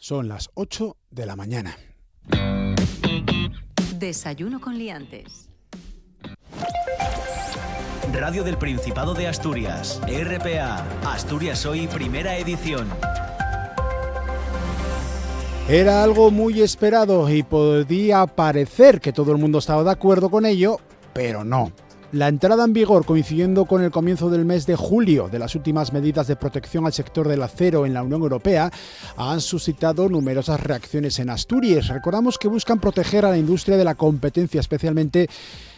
Son las 8 de la mañana. Desayuno con liantes. Radio del Principado de Asturias, RPA, Asturias Hoy, primera edición. Era algo muy esperado y podía parecer que todo el mundo estaba de acuerdo con ello, pero no. La entrada en vigor coincidiendo con el comienzo del mes de julio de las últimas medidas de protección al sector del acero en la Unión Europea han suscitado numerosas reacciones en Asturias. Recordamos que buscan proteger a la industria de la competencia, especialmente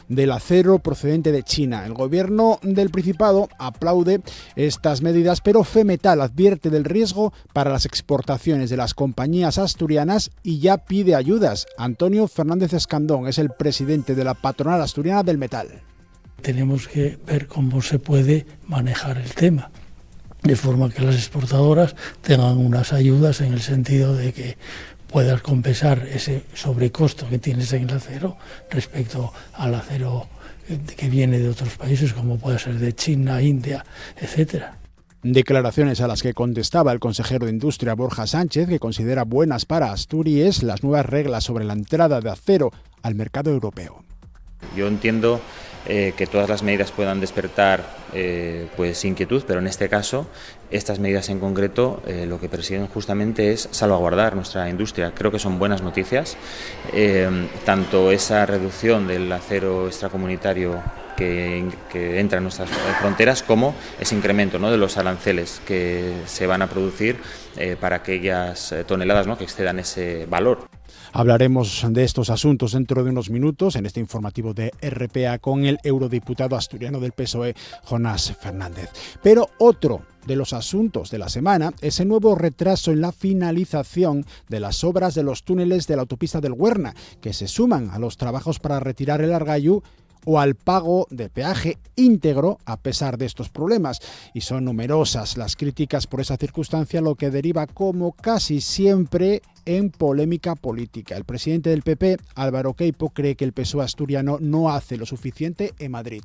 del acero procedente de China. El gobierno del Principado aplaude estas medidas, pero Femetal advierte del riesgo para las exportaciones de las compañías asturianas y ya pide ayudas. Antonio Fernández Escandón es el presidente de la patronal asturiana del metal. Tenemos que ver cómo se puede manejar el tema, de forma que las exportadoras tengan unas ayudas en el sentido de que puedas compensar ese sobrecosto que tienes en el acero respecto al acero que viene de otros países, como puede ser de China, India, etcétera. Declaraciones a las que contestaba el consejero de Industria Borja Sánchez, que considera buenas para Asturias las nuevas reglas sobre la entrada de acero al mercado europeo. Yo entiendo que todas las medidas puedan despertar pues inquietud, pero en este caso estas medidas en concreto lo que persiguen justamente es salvaguardar nuestra industria. Creo que son buenas noticias, tanto esa reducción del acero extracomunitario que entra en nuestras fronteras, como ese incremento, ¿no?, de los aranceles que se van a producir para aquellas toneladas, ¿no?, que excedan ese valor. Hablaremos de estos asuntos dentro de unos minutos en este informativo de RPA con el eurodiputado asturiano del PSOE, Jonás Fernández. Pero otro de los asuntos de la semana es el nuevo retraso en la finalización de las obras de los túneles de la autopista del Huerna, que se suman a los trabajos para retirar el Argayú o al pago de peaje íntegro a pesar de estos problemas. Y son numerosas las críticas por esa circunstancia, lo que deriva, como casi siempre, en polémica política. El presidente del PP, Álvaro Queipo, cree que el PSOE asturiano no hace lo suficiente en Madrid.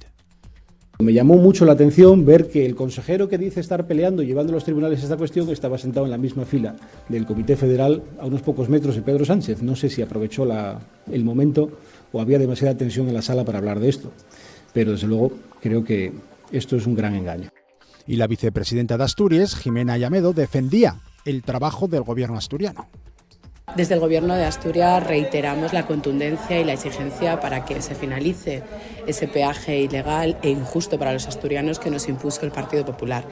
Me llamó mucho la atención ver que el consejero que dice estar peleando y llevando a los tribunales esta cuestión estaba sentado en la misma fila del Comité Federal a unos pocos metros de Pedro Sánchez. No sé si aprovechó el momento o había demasiada tensión en la sala para hablar de esto, pero desde luego creo que esto es un gran engaño. Y la vicepresidenta de Asturias, Jimena Ayamedo, defendía el trabajo del gobierno asturiano. Desde el Gobierno de Asturias reiteramos la contundencia y la exigencia para que se finalice ese peaje ilegal e injusto para los asturianos que nos impuso el Partido Popular.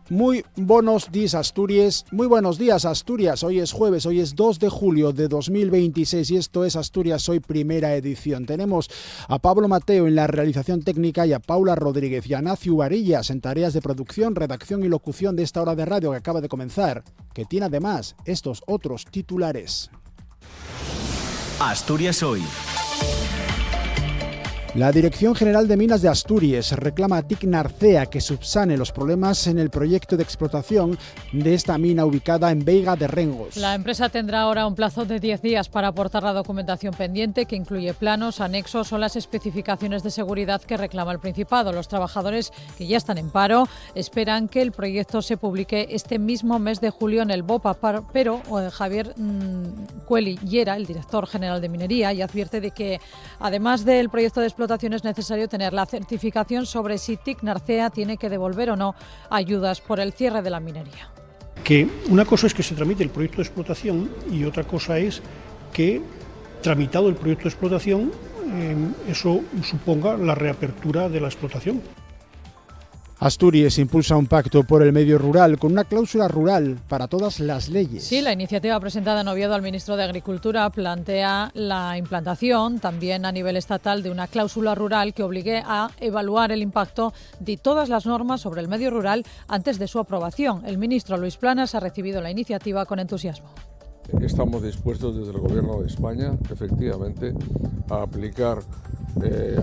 Muy buenos días, Asturias. Muy buenos días, Asturias. Hoy es jueves, hoy es 2 de julio de 2026 y esto es Asturias Hoy, primera edición. Tenemos a Pablo Mateo en la realización técnica y a Paula Rodríguez y a Nacio Varillas en tareas de producción, redacción y locución de esta hora de radio que acaba de comenzar, que tiene además estos otros titulares. Asturias Hoy. La Dirección General de Minas de Asturias reclama a TIC Narcea que subsane los problemas en el proyecto de explotación de esta mina ubicada en Veiga de Rengos. La empresa tendrá ahora un plazo de 10 días para aportar la documentación pendiente, que incluye planos, anexos o las especificaciones de seguridad que reclama el Principado. Los trabajadores, que ya están en paro, esperan que el proyecto se publique este mismo mes de julio en el BOPA, pero Javier Cueli Llera, el director general de Minería, y advierte de que, además del proyecto de explotación, es necesario tener la certificación sobre si TIC Narcea tiene que devolver o no ayudas por el cierre de la minería. Que una cosa es que se tramite el proyecto de explotación y otra cosa es que, tramitado el proyecto de explotación, eso suponga la reapertura de la explotación. Asturias impulsa un pacto por el medio rural con una cláusula rural para todas las leyes. Sí, la iniciativa presentada en Oviedo al ministro de Agricultura plantea la implantación también a nivel estatal de una cláusula rural que obligue a evaluar el impacto de todas las normas sobre el medio rural antes de su aprobación. El ministro Luis Planas ha recibido la iniciativa con entusiasmo. Estamos dispuestos desde el Gobierno de España, efectivamente, a aplicar,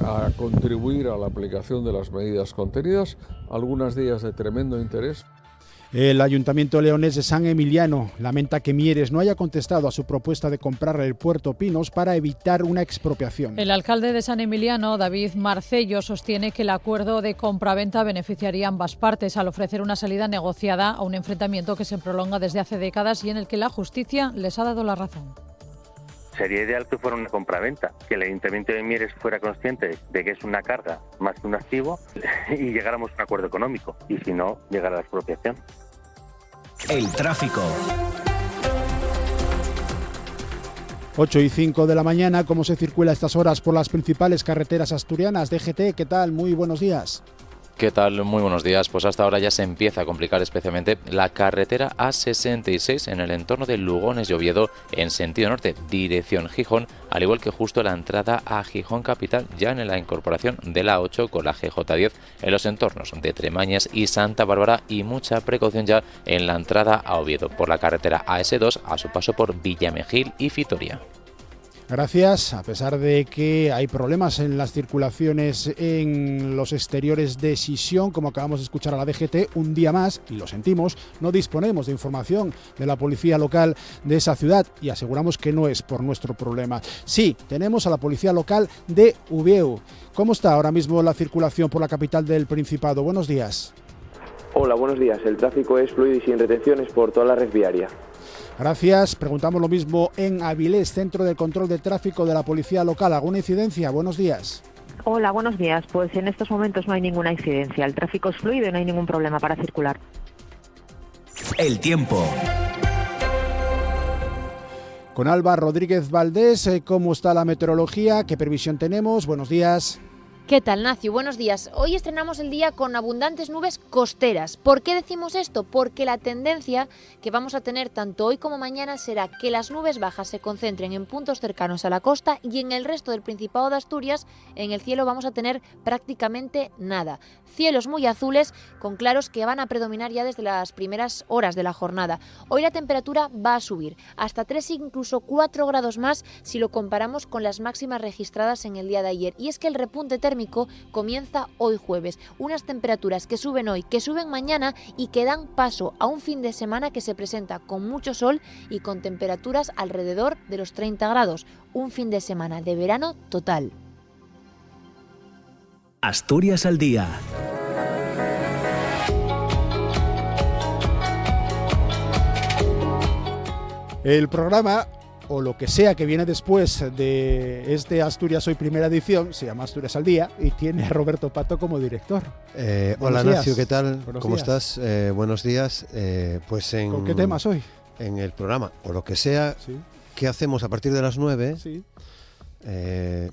a contribuir a la aplicación de las medidas contenidas, algunas de ellas de tremendo interés. El Ayuntamiento leonés de San Emiliano lamenta que Mieres no haya contestado a su propuesta de comprar el Puerto Pinos para evitar una expropiación. El alcalde de San Emiliano, David Marcello, sostiene que el acuerdo de compraventa beneficiaría a ambas partes al ofrecer una salida negociada a un enfrentamiento que se prolonga desde hace décadas y en el que la justicia les ha dado la razón. Sería ideal que fuera una compraventa, que el Ayuntamiento de Mieres fuera consciente de que es una carga más que un activo y llegáramos a un acuerdo económico, y si no, llegar a la expropiación. El tráfico. 8:05 de la mañana, ¿cómo se circula a estas horas por las principales carreteras asturianas? DGT, ¿qué tal? Muy buenos días. ¿Qué tal? Muy buenos días. Pues hasta ahora ya se empieza a complicar especialmente la carretera A66 en el entorno de Lugones y Oviedo en sentido norte, dirección Gijón, al igual que justo la entrada a Gijón capital, ya en la incorporación de la A8 con la GJ10 en los entornos de Tremañes y Santa Bárbara, y mucha precaución ya en la entrada a Oviedo por la carretera AS2 a su paso por Villamejil y Fitoria. Gracias. A pesar de que hay problemas en las circulaciones en los exteriores de Sisión, como acabamos de escuchar a la DGT, un día más, y lo sentimos, no disponemos de información de la policía local de esa ciudad y aseguramos que no es por nuestro problema. Sí, tenemos a la policía local de Ubieu. ¿Cómo está ahora mismo la circulación por la capital del Principado? Buenos días. Hola, buenos días. El tráfico es fluido y sin retenciones por toda la red viaria. Gracias. Preguntamos lo mismo en Avilés, Centro de Control de Tráfico de la Policía Local. ¿Alguna incidencia? Buenos días. Hola, buenos días. Pues en estos momentos no hay ninguna incidencia. El tráfico es fluido y no hay ningún problema para circular. El tiempo. Con Alba Rodríguez Valdés, ¿cómo está la meteorología? ¿Qué previsión tenemos? Buenos días. ¿Qué tal, Nacio? Buenos días. Hoy estrenamos el día con abundantes nubes costeras. ¿Por qué decimos esto? Porque la tendencia que vamos a tener tanto hoy como mañana será que las nubes bajas se concentren en puntos cercanos a la costa y en el resto del Principado de Asturias en el cielo vamos a tener prácticamente nada. Cielos muy azules con claros que van a predominar ya desde las primeras horas de la jornada. Hoy la temperatura va a subir hasta 3 incluso 4 grados más si lo comparamos con las máximas registradas en el día de ayer. Y es que el repunte térmico comienza hoy jueves. Unas temperaturas que suben hoy, que suben mañana y que dan paso a un fin de semana que se presenta con mucho sol y con temperaturas alrededor de los 30 grados. Un fin de semana de verano total. Asturias al día. El programa, o lo que sea que viene después de este Asturias Hoy Primera Edición, se llama Asturias al Día y tiene a Roberto Pato como director. Hola Nacio, ¿qué tal? ¿Cómo días. Estás? Buenos días. ¿Con qué temas hoy? En el programa, o lo que sea, sí. ¿Qué hacemos a partir de las 9? Sí.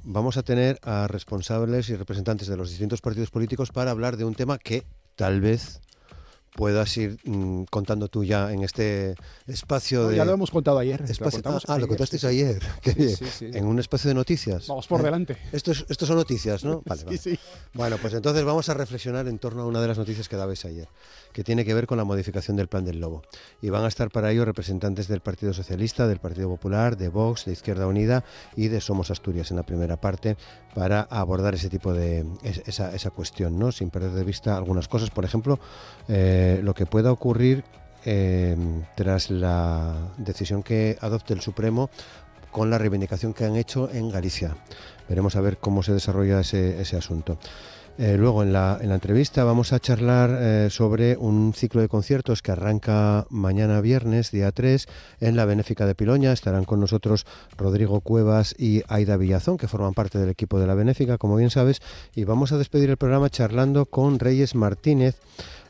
Vamos a tener a responsables y representantes de los distintos partidos políticos para hablar de un tema que tal vez puedas ir contando tú ya en este espacio de... Ya lo hemos contado ayer. Lo contasteis ayer. Qué bien. Sí. En un espacio de noticias. Vamos por delante. Estos son noticias, ¿no? Vale. Sí. Bueno, pues entonces vamos a reflexionar en torno a una de las noticias que dabais ayer, que tiene que ver con la modificación del Plan del Lobo. Y van a estar para ello representantes del Partido Socialista, del Partido Popular, de Vox, de Izquierda Unida y de Somos Asturias en la primera parte, para abordar ese tipo de esa cuestión, ¿no? Sin perder de vista algunas cosas. Por ejemplo, lo que pueda ocurrir tras la decisión que adopte el Supremo con la reivindicación que han hecho en Galicia. Veremos a ver cómo se desarrolla ese asunto. Luego en la entrevista vamos a charlar sobre un ciclo de conciertos que arranca mañana viernes, día 3, en la Benéfica de Piloña. Estarán con nosotros Rodrigo Cuevas y Aida Villazón, que forman parte del equipo de la Benéfica, como bien sabes, y vamos a despedir el programa charlando con Reyes Martínez,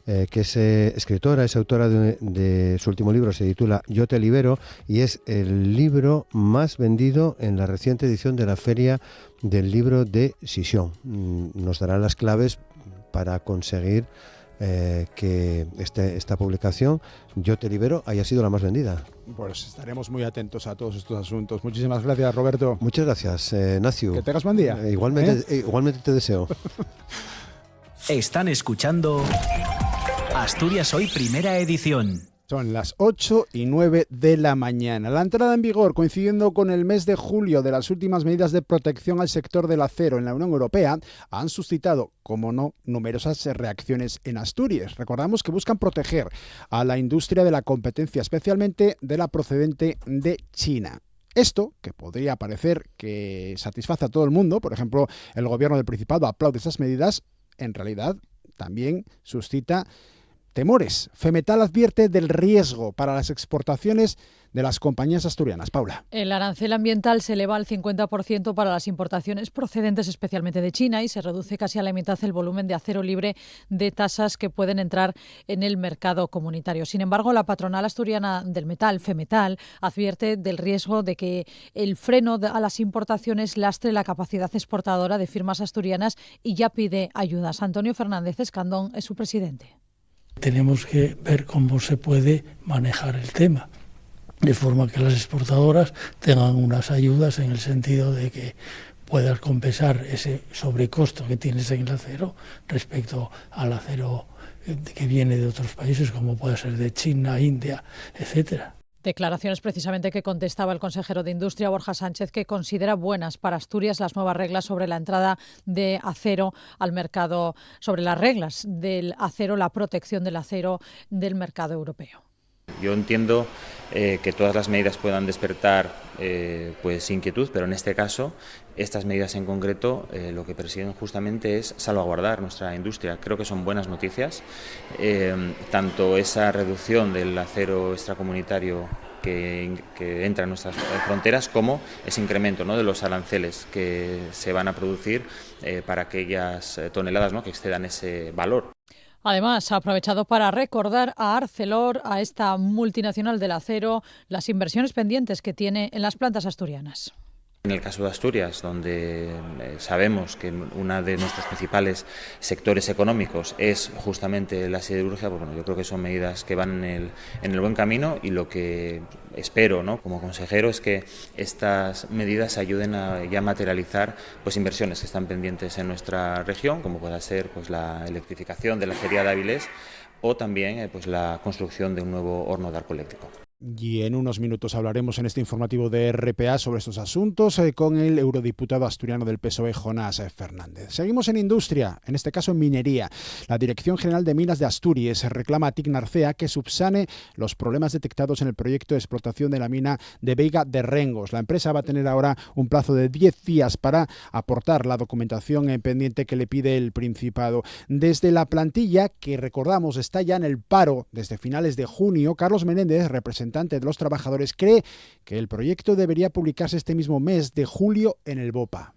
que es escritora, es autora de su último libro, se titula Yo te libero, y es el libro más vendido en la reciente edición de la Feria del Libro de Sisión. Nos dará las claves para conseguir que esta publicación, Yo te libero, haya sido la más vendida. Pues estaremos muy atentos a todos estos asuntos. Muchísimas gracias, Roberto. Muchas gracias, Nacio. Que tengas buen día. Igualmente te deseo. Están escuchando Asturias Hoy Primera Edición. Son las 8:09 de la mañana. La entrada en vigor, coincidiendo con el mes de julio, de las últimas medidas de protección al sector del acero en la Unión Europea, han suscitado, como no, numerosas reacciones en Asturias. Recordamos que buscan proteger a la industria de la competencia, especialmente de la procedente de China. Esto, que podría parecer que satisface a todo el mundo, por ejemplo, el gobierno del Principado aplaude esas medidas, en realidad también suscita temores. Femetal advierte del riesgo para las exportaciones de las compañías asturianas. Paula. El arancel ambiental se eleva al 50% para las importaciones procedentes especialmente de China y se reduce casi a la mitad el volumen de acero libre de tasas que pueden entrar en el mercado comunitario. Sin embargo, la patronal asturiana del metal, Femetal, advierte del riesgo de que el freno a las importaciones lastre la capacidad exportadora de firmas asturianas y ya pide ayudas. Antonio Fernández Escandón es su presidente. Tenemos que ver cómo se puede manejar el tema, de forma que las exportadoras tengan unas ayudas en el sentido de que puedas compensar ese sobrecosto que tienes en el acero respecto al acero que viene de otros países, como puede ser de China, India, etcétera. Declaraciones precisamente que contestaba el consejero de Industria, Borja Sánchez, que considera buenas para Asturias las nuevas reglas sobre la entrada de acero al mercado, sobre las reglas del acero, la protección del acero del mercado europeo. Yo entiendo que todas las medidas puedan despertar pues inquietud, pero en este caso estas medidas en concreto lo que persiguen justamente es salvaguardar nuestra industria. Creo que son buenas noticias, tanto esa reducción del acero extracomunitario que entra en nuestras fronteras, como ese incremento, ¿no?, de los aranceles que se van a producir para aquellas toneladas, ¿no?, que excedan ese valor. Además, ha aprovechado para recordar a Arcelor, a esta multinacional del acero, las inversiones pendientes que tiene en las plantas asturianas. En el caso de Asturias, donde sabemos que uno de nuestros principales sectores económicos es justamente la siderurgia, pues bueno, yo creo que son medidas que van en el buen camino, y lo que espero, ¿no?, como consejero, es que estas medidas ayuden a ya materializar pues inversiones que están pendientes en nuestra región, como pueda ser pues la electrificación de la acería de Avilés o también pues la construcción de un nuevo horno de arco eléctrico. Y en unos minutos hablaremos en este informativo de RPA sobre estos asuntos con el eurodiputado asturiano del PSOE, Jonás Fernández. Seguimos en industria, en este caso en minería. La Dirección General de Minas de Asturias reclama a TIC Narcea que subsane los problemas detectados en el proyecto de explotación de la mina de Veiga de Rengos. La empresa va a tener ahora un plazo de 10 días para aportar la documentación pendiente que le pide el Principado. Desde la plantilla, que recordamos está ya en el paro desde finales de junio, Carlos Menéndez, representante de los trabajadores, cree que el proyecto debería publicarse este mismo mes de julio en el BOPA.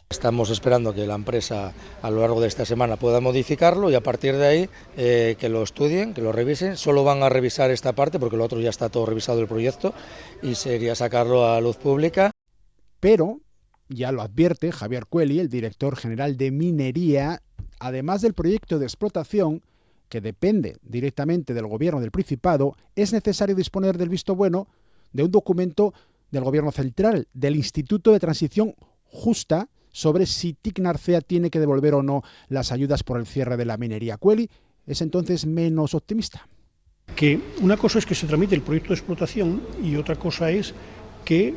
Estamos esperando que la empresa a lo largo de esta semana pueda modificarlo y a partir de ahí que lo estudien, que lo revisen. Solo van a revisar esta parte porque lo otro ya está todo revisado el proyecto y sería sacarlo a luz pública. Pero ya lo advierte Javier Cueli, el director general de minería, además del proyecto de explotación, que depende directamente del gobierno del Principado, es necesario disponer del visto bueno de un documento del gobierno central, del Instituto de Transición Justa, sobre si TIC Narcea tiene que devolver o no las ayudas por el cierre de la minería. Cueli es entonces menos optimista. Que una cosa es que se tramite el proyecto de explotación y otra cosa es que,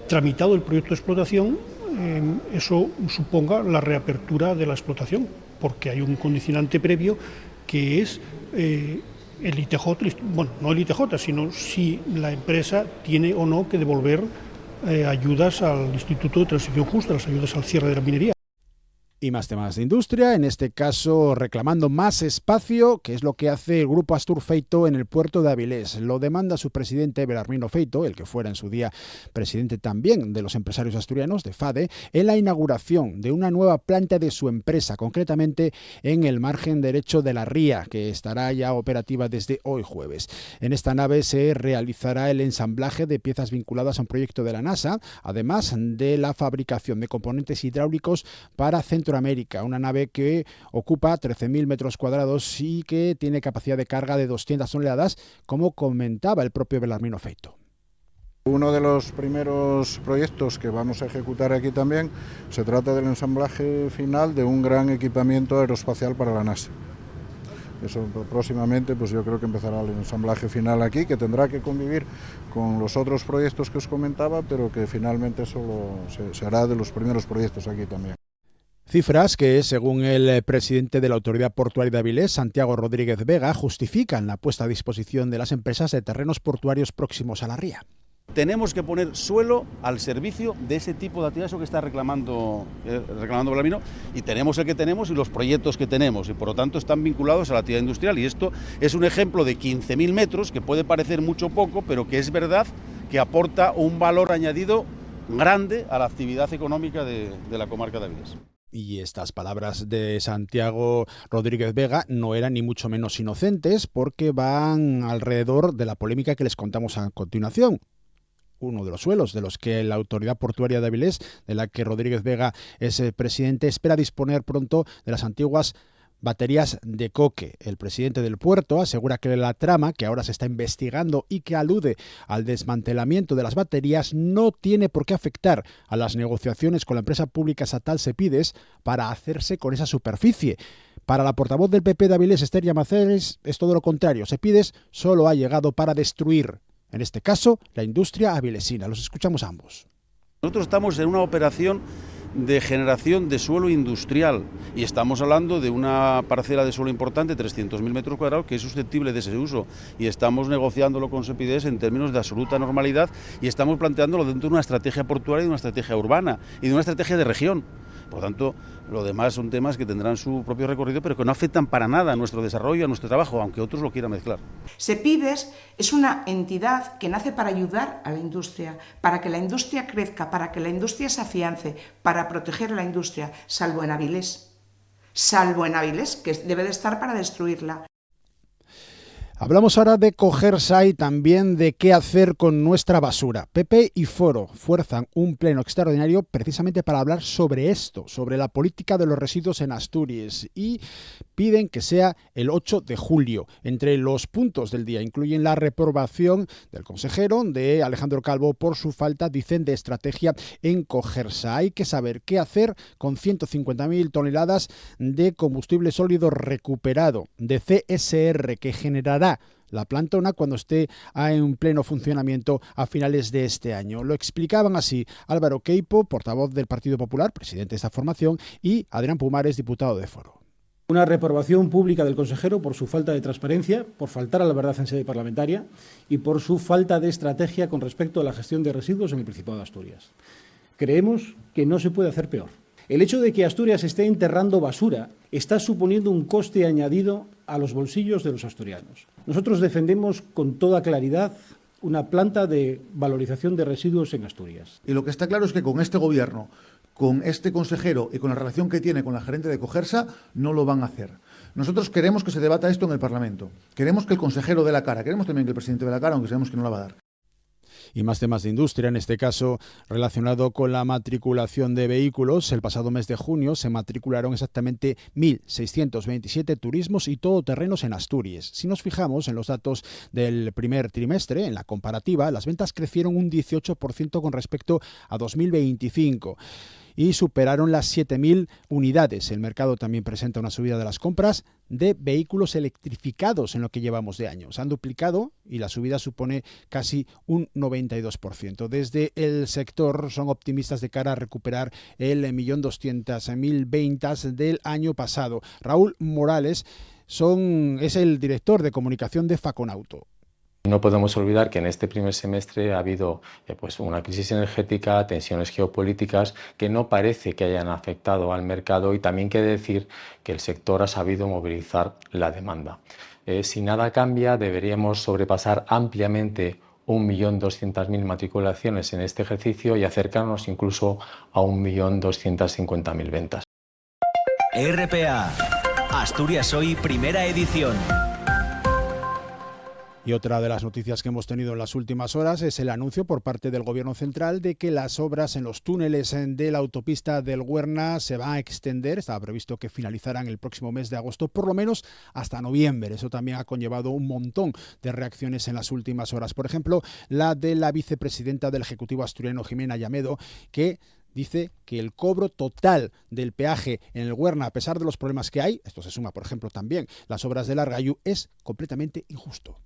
tramitado el proyecto de explotación, eso suponga la reapertura de la explotación, porque hay un condicionante previo que es el ITJ, bueno, no el ITJ, sino si la empresa tiene o no que devolver ayudas al Instituto de Transición Justa, las ayudas al cierre de la minería. Y más temas de industria, en este caso reclamando más espacio, que es lo que hace el grupo Astur Feito en el puerto de Avilés. Lo demanda su presidente Belarmino Feito, el que fuera en su día presidente también de los empresarios asturianos, de FADE, en la inauguración de una nueva planta de su empresa, concretamente en el margen derecho de la ría, que estará ya operativa desde hoy jueves. En esta nave se realizará el ensamblaje de piezas vinculadas a un proyecto de la NASA, además de la fabricación de componentes hidráulicos para Centroamérica, una nave que ocupa 13.000 metros cuadrados y que tiene capacidad de carga de 200 toneladas, como comentaba el propio Belarmino Feito. Uno de los primeros proyectos que vamos a ejecutar aquí también se trata del ensamblaje final de un gran equipamiento aeroespacial para la NASA. Eso próximamente, pues yo creo que empezará el ensamblaje final aquí, que tendrá que convivir con los otros proyectos que os comentaba, pero que finalmente solo se hará de los primeros proyectos aquí también. Cifras que, según el presidente de la Autoridad Portuaria de Avilés, Santiago Rodríguez Vega, justifican la puesta a disposición de las empresas de terrenos portuarios próximos a la ría. Tenemos que poner suelo al servicio de ese tipo de actividades que está reclamando Belarmino, y tenemos el que tenemos y los proyectos que tenemos, y por lo tanto están vinculados a la actividad industrial, y esto es un ejemplo de 15.000 metros que puede parecer mucho poco, pero que es verdad que aporta un valor añadido grande a la actividad económica de la comarca de Avilés. Y estas palabras de Santiago Rodríguez Vega no eran ni mucho menos inocentes, porque van alrededor de la polémica que les contamos a continuación. Uno de los suelos de los que la Autoridad Portuaria de Avilés, de la que Rodríguez Vega es el presidente, espera disponer pronto de las antiguas baterías de coque. El presidente del puerto asegura que la trama, que ahora se está investigando y que alude al desmantelamiento de las baterías, no tiene por qué afectar a las negociaciones con la empresa pública estatal Sepides para hacerse con esa superficie. Para la portavoz del PP de Avilés, Esther Llamazares, es todo lo contrario. Sepides solo ha llegado para destruir, en este caso, la industria avilesina. Los escuchamos a ambos. Nosotros estamos en una operación de generación de suelo industrial y estamos hablando de una parcela de suelo importante, 300.000 metros cuadrados, que es susceptible de ese uso, y estamos negociándolo con Sepides en términos de absoluta normalidad, y estamos planteándolo dentro de una estrategia portuaria y de una estrategia urbana y de una estrategia de región. Por lo tanto, lo demás son temas que tendrán su propio recorrido, pero que no afectan para nada a nuestro desarrollo, a nuestro trabajo, aunque otros lo quieran mezclar. Sepides es una entidad que nace para ayudar a la industria, para que la industria crezca, para que la industria se afiance, para proteger a la industria, salvo en Avilés, que debe de estar para destruirla. Hablamos ahora de Cogersa y también de qué hacer con nuestra basura. PP y Foro fuerzan un pleno extraordinario precisamente para hablar sobre esto, sobre la política de los residuos en Asturias, y piden que sea el 8 de julio. Entre los puntos del día incluyen la reprobación del consejero de Alejandro Calvo por su falta, dicen, de estrategia en Cogersa. Hay que saber qué hacer con 150.000 toneladas de combustible sólido recuperado, de CSR, que generará la planta ONA cuando esté en pleno funcionamiento a finales de este año. Lo explicaban así Álvaro Queipo, portavoz del Partido Popular, presidente de esta formación, y Adrián Pumares, diputado de Foro. Una reprobación pública del consejero por su falta de transparencia, por faltar a la verdad en sede parlamentaria y por su falta de estrategia con respecto a la gestión de residuos en el Principado de Asturias. Creemos que no se puede hacer peor. El hecho de que Asturias esté enterrando basura está suponiendo un coste añadido a los bolsillos de los asturianos. Nosotros defendemos con toda claridad una planta de valorización de residuos en Asturias. Y lo que está claro es que con este gobierno, con este consejero y con la relación que tiene con la gerente de Cogersa, no lo van a hacer. Nosotros queremos que se debata esto en el Parlamento. Queremos que el consejero dé la cara. Queremos también que el presidente dé la cara, aunque sabemos que no la va a dar. Y más temas de industria, en este caso relacionado con la matriculación de vehículos. El pasado mes de junio se matricularon exactamente 1.627 turismos y todoterrenos en Asturias. Si nos fijamos en los datos del primer trimestre, en la comparativa, las ventas crecieron un 18% con respecto a 2025. Y superaron las 7.000 unidades. El mercado también presenta una subida de las compras de vehículos electrificados en lo que llevamos de año. Se han duplicado y la subida supone casi un 92%. Desde el sector son optimistas de cara a recuperar el 1.200.000 ventas del año pasado. Raúl Morales es el director de comunicación de Faconauto. No podemos olvidar que en este primer semestre ha habido una crisis energética, tensiones geopolíticas que no parece que hayan afectado al mercado, y también quiere decir que el sector ha sabido movilizar la demanda. Si nada cambia, deberíamos sobrepasar ampliamente 1.200.000 matriculaciones en este ejercicio y acercarnos incluso a 1.250.000 ventas. RPA, Asturias Hoy, primera edición. Y otra de las noticias que hemos tenido en las últimas horas es el anuncio por parte del Gobierno central de que las obras en los túneles de la autopista del Huerna se van a extender. Estaba previsto que finalizaran el próximo mes de agosto, por lo menos hasta noviembre. Eso también ha conllevado un montón de reacciones en las últimas horas. Por ejemplo, la de la vicepresidenta del Ejecutivo asturiano, Jimena Llamedo, que dice que el cobro total del peaje en el Huerna, a pesar de los problemas que hay, esto se suma, por ejemplo, también las obras del Argallú, es completamente injusto.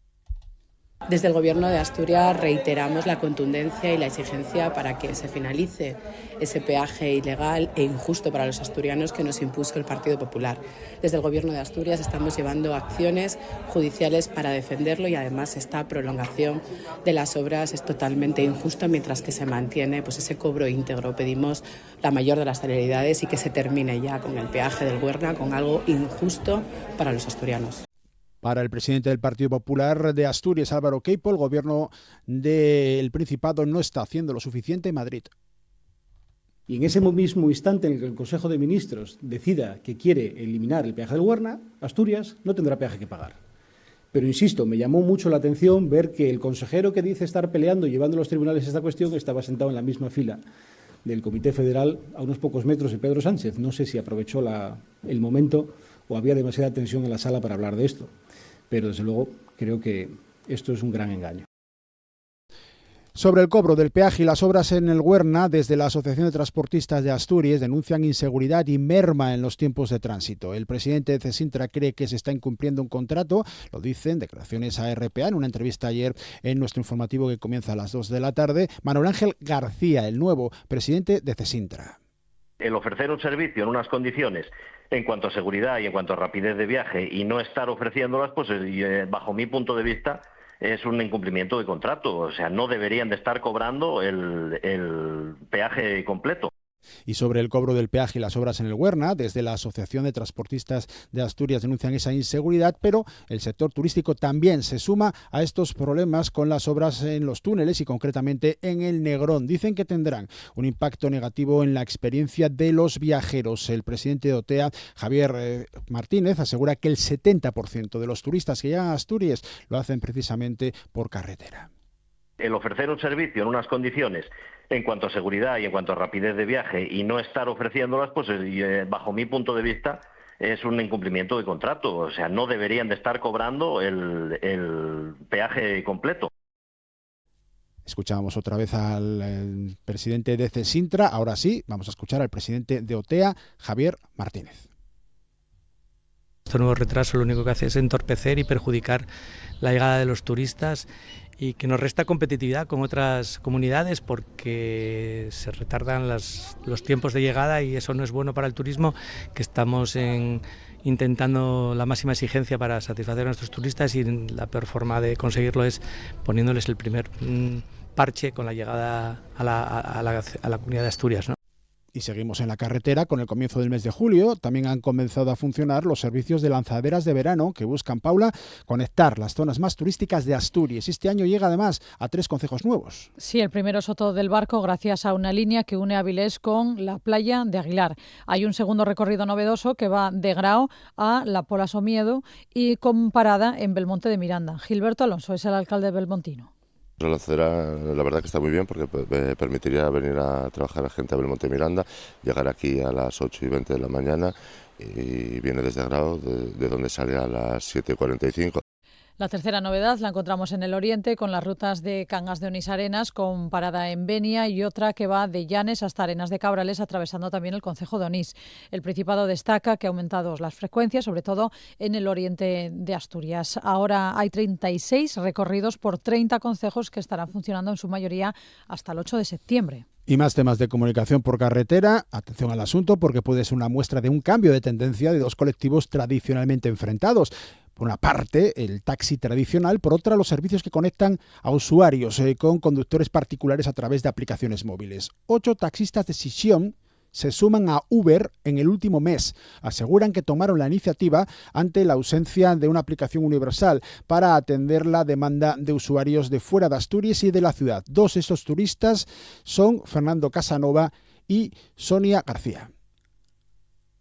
Desde el Gobierno de Asturias reiteramos la contundencia y la exigencia para que se finalice ese peaje ilegal e injusto para los asturianos que nos impuso el Partido Popular. Desde el Gobierno de Asturias estamos llevando acciones judiciales para defenderlo y además esta prolongación de las obras es totalmente injusta mientras que se mantiene ese cobro íntegro. Pedimos la mayor de las celeridades y que se termine ya con el peaje del Huerna, con algo injusto para los asturianos. Para el presidente del Partido Popular de Asturias, Álvaro Queipo, el gobierno del Principado no está haciendo lo suficiente en Madrid. Y en ese mismo instante en el que el Consejo de Ministros decida que quiere eliminar el peaje del Huerna, Asturias no tendrá peaje que pagar. Pero insisto, me llamó mucho la atención ver que el consejero que dice estar peleando y llevando a los tribunales esta cuestión estaba sentado en la misma fila del Comité Federal a unos pocos metros de Pedro Sánchez. No sé si aprovechó el momento o había demasiada tensión en la sala para hablar de esto. Pero desde luego creo que esto es un gran engaño. Sobre el cobro del peaje y las obras en el Huerna, desde la Asociación de Transportistas de Asturias denuncian inseguridad y merma en los tiempos de tránsito. El presidente de Cesintra cree que se está incumpliendo un contrato, lo dicen declaraciones a RPA en una entrevista ayer en nuestro informativo que comienza a las 2 de la tarde. Manuel Ángel García, el nuevo presidente de Cesintra. El ofrecer un servicio en unas condiciones en cuanto a seguridad y en cuanto a rapidez de viaje y no estar ofreciéndolas, pues bajo mi punto de vista es un incumplimiento de contrato. O sea, no deberían de estar cobrando el peaje completo. Y sobre el cobro del peaje y las obras en el Huerna, desde la Asociación de Transportistas de Asturias denuncian esa inseguridad, pero el sector turístico también se suma a estos problemas con las obras en los túneles y concretamente en el Negrón. Dicen que tendrán un impacto negativo en la experiencia de los viajeros. El presidente de OTEA, Javier Martínez, asegura que el 70% de los turistas que llegan a Asturias lo hacen precisamente por carretera. El ofrecer un servicio en unas condiciones en cuanto a seguridad y en cuanto a rapidez de viaje y no estar ofreciéndolas, pues bajo mi punto de vista es un incumplimiento de contrato. O sea, no deberían de estar cobrando el peaje completo. Escuchábamos otra vez al presidente de Cesintra. Ahora sí, vamos a escuchar al presidente de OTEA, Javier Martínez. Este nuevo retraso lo único que hace es entorpecer y perjudicar la llegada de los turistas y que nos resta competitividad con otras comunidades porque se retardan los tiempos de llegada y eso no es bueno para el turismo, que estamos intentando la máxima exigencia para satisfacer a nuestros turistas y la peor forma de conseguirlo es poniéndoles el primer parche con la llegada a la comunidad de Asturias, ¿no? Y seguimos en la carretera. Con el comienzo del mes de julio también han comenzado a funcionar los servicios de lanzaderas de verano que buscan, Paula, conectar las zonas más turísticas de Asturias. Este año llega además a 3 concejos nuevos. Sí, el primero Soto del Barco gracias a una línea que une Avilés con la playa de Aguilar. Hay un segundo recorrido novedoso que va de Grao a La Pola Somiedo y con parada en Belmonte de Miranda. Gilberto Alonso es el alcalde belmontino. La lanzadera, la verdad que está muy bien porque permitiría venir a trabajar a gente a Belmonte Miranda, llegar aquí a las 8:20 de la mañana y viene desde Grao, de donde sale a las 7:45. La tercera novedad la encontramos en el oriente con las rutas de Cangas de Onís Arenas con parada en Benia y otra que va de Llanes hasta Arenas de Cabrales atravesando también el concejo de Onís. El Principado destaca que ha aumentado las frecuencias, sobre todo en el oriente de Asturias. Ahora hay 36 recorridos por 30 concejos que estarán funcionando en su mayoría hasta el 8 de septiembre. Y más temas de comunicación por carretera. Atención al asunto porque puede ser una muestra de un cambio de tendencia de dos colectivos tradicionalmente enfrentados. Por una parte, el taxi tradicional, por otra, los servicios que conectan a usuarios con conductores particulares a través de aplicaciones móviles. 8 taxistas de Sisión se suman a Uber en el último mes. Aseguran que tomaron la iniciativa ante la ausencia de una aplicación universal para atender la demanda de usuarios de fuera de Asturias y de la ciudad. 2 de estos turistas son Fernando Casanova y Sonia García.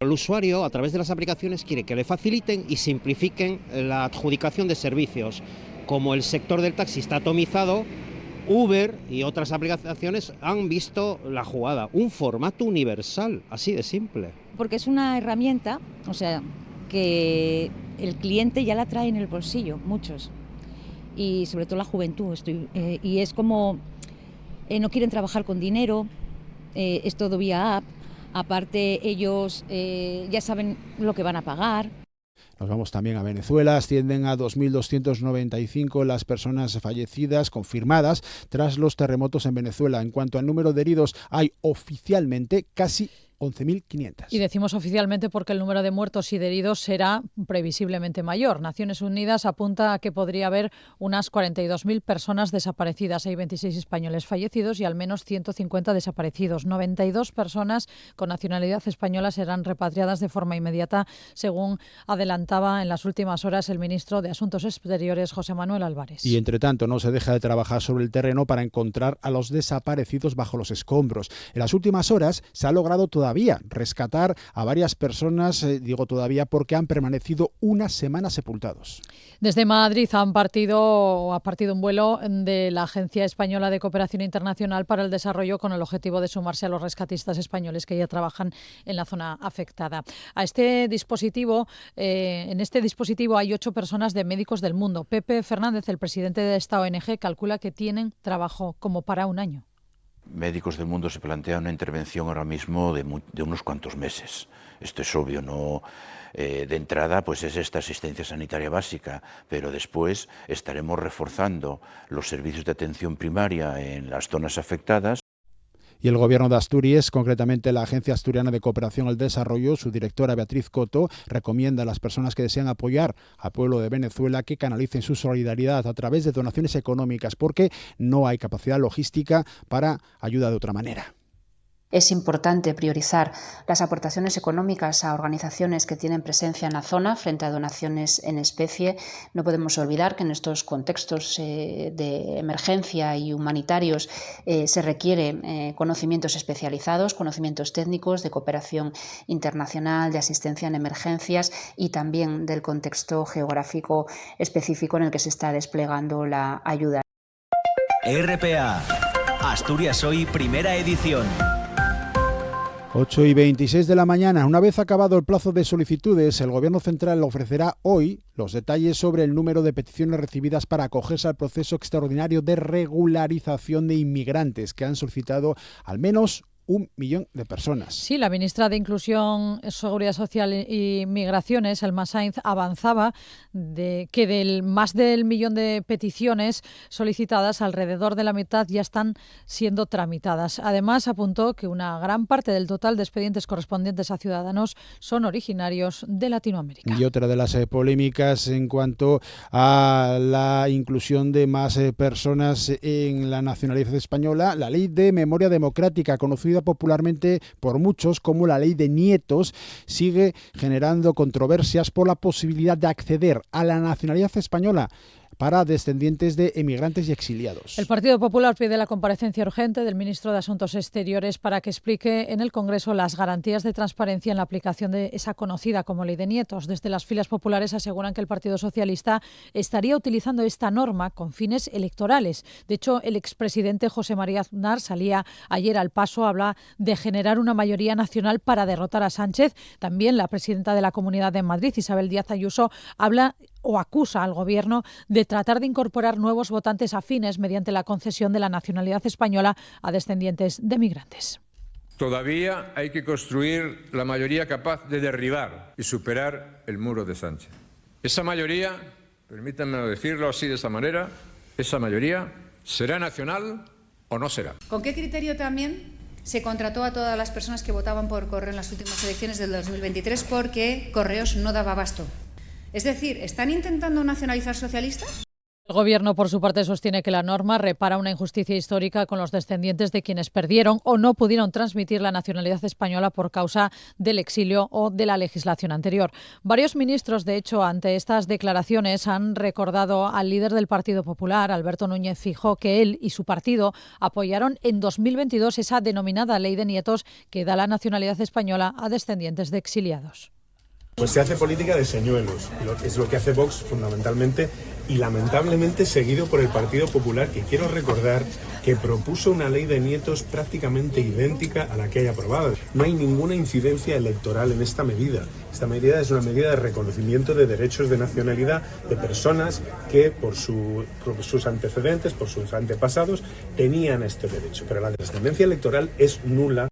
El usuario, a través de las aplicaciones, quiere que le faciliten y simplifiquen la adjudicación de servicios. Como el sector del taxi está atomizado, Uber y otras aplicaciones han visto la jugada, un formato universal, así de simple. Porque es una herramienta, o sea, que el cliente ya la trae en el bolsillo, muchos, y sobre todo la juventud, y es como no quieren trabajar con dinero, es todo vía app. Aparte, ellos ya saben lo que van a pagar. Nos vamos también a Venezuela. Ascienden a 2.295 las personas fallecidas confirmadas tras los terremotos en Venezuela. En cuanto al número de heridos, hay oficialmente casi 11.500. Y decimos oficialmente porque el número de muertos y de heridos será previsiblemente mayor. Naciones Unidas apunta a que podría haber unas 42.000 personas desaparecidas. Hay 26 españoles fallecidos y al menos 150 desaparecidos. 92 personas con nacionalidad española serán repatriadas de forma inmediata, según adelantaba en las últimas horas el ministro de Asuntos Exteriores, José Manuel Álvarez. Y entre tanto no se deja de trabajar sobre el terreno para encontrar a los desaparecidos bajo los escombros. En las últimas horas se ha logrado todavía rescatar a varias personas, digo todavía porque han permanecido una semana sepultados. Desde Madrid ha partido un vuelo de la Agencia Española de Cooperación Internacional para el Desarrollo con el objetivo de sumarse a los rescatistas españoles que ya trabajan en la zona afectada. En este dispositivo hay 8 personas de Médicos del Mundo. Pepe Fernández, el presidente de esta ONG, calcula que tienen trabajo como para un año. Médicos del Mundo se plantea una intervención ahora mismo de unos cuantos meses. Esto es obvio, no de entrada pues es esta asistencia sanitaria básica, pero después estaremos reforzando los servicios de atención primaria en las zonas afectadas. Y el Gobierno de Asturias, concretamente la Agencia Asturiana de Cooperación al Desarrollo, su directora Beatriz Coto, recomienda a las personas que desean apoyar al pueblo de Venezuela que canalicen su solidaridad a través de donaciones económicas, porque no hay capacidad logística para ayuda de otra manera. Es importante priorizar las aportaciones económicas a organizaciones que tienen presencia en la zona frente a donaciones en especie. No podemos olvidar que en estos contextos de emergencia y humanitarios se requiere conocimientos especializados, conocimientos técnicos de cooperación internacional, de asistencia en emergencias y también del contexto geográfico específico en el que se está desplegando la ayuda. RPA, Asturias Hoy, primera edición. 8:26 de la mañana. Una vez acabado el plazo de solicitudes, el Gobierno Central ofrecerá hoy los detalles sobre el número de peticiones recibidas para acogerse al proceso extraordinario de regularización de inmigrantes que han solicitado al menos 1 millón de personas. Sí, la ministra de Inclusión, Seguridad Social y Migraciones, Elma Sainz, avanzaba que del más del 1 millón de peticiones solicitadas, alrededor de la mitad ya están siendo tramitadas. Además, apuntó que una gran parte del total de expedientes correspondientes a ciudadanos son originarios de Latinoamérica. Y otra de las polémicas en cuanto a la inclusión de más personas en la nacionalidad española, la Ley de Memoria Democrática, conocida popularmente por muchos como la Ley de Nietos, sigue generando controversias por la posibilidad de acceder a la nacionalidad española para descendientes de emigrantes y exiliados. El Partido Popular pide la comparecencia urgente del ministro de Asuntos Exteriores para que explique en el Congreso las garantías de transparencia en la aplicación de esa conocida como Ley de Nietos. Desde las filas populares aseguran que el Partido Socialista estaría utilizando esta norma con fines electorales. De hecho, el expresidente José María Aznar salía ayer al Paso, habla de generar una mayoría nacional para derrotar a Sánchez. También la presidenta de la Comunidad de Madrid, Isabel Díaz Ayuso, habla o acusa al Gobierno de tratar de incorporar nuevos votantes afines mediante la concesión de la nacionalidad española a descendientes de migrantes. Todavía hay que construir la mayoría capaz de derribar y superar el muro de Sánchez. Esa mayoría, permítanme decirlo así de esa manera, esa mayoría será nacional o no será. ¿Con qué criterio también se contrató a todas las personas que votaban por correo en las últimas elecciones del 2023 porque Correos no daba abasto? Es decir, ¿están intentando nacionalizar socialistas? El Gobierno, por su parte, sostiene que la norma repara una injusticia histórica con los descendientes de quienes perdieron o no pudieron transmitir la nacionalidad española por causa del exilio o de la legislación anterior. Varios ministros, de hecho, ante estas declaraciones han recordado al líder del Partido Popular, Alberto Núñez Feijóo, que él y su partido apoyaron en 2022 esa denominada Ley de Nietos que da la nacionalidad española a descendientes de exiliados. Pues se hace política de señuelos, es lo que hace Vox fundamentalmente y lamentablemente seguido por el Partido Popular, que quiero recordar que propuso una ley de nietos prácticamente idéntica a la que hay aprobada. No hay ninguna incidencia electoral en esta medida. Esta medida es una medida de reconocimiento de derechos de nacionalidad de personas que por sus antecedentes, por sus antepasados, tenían este derecho. Pero la trascendencia electoral es nula.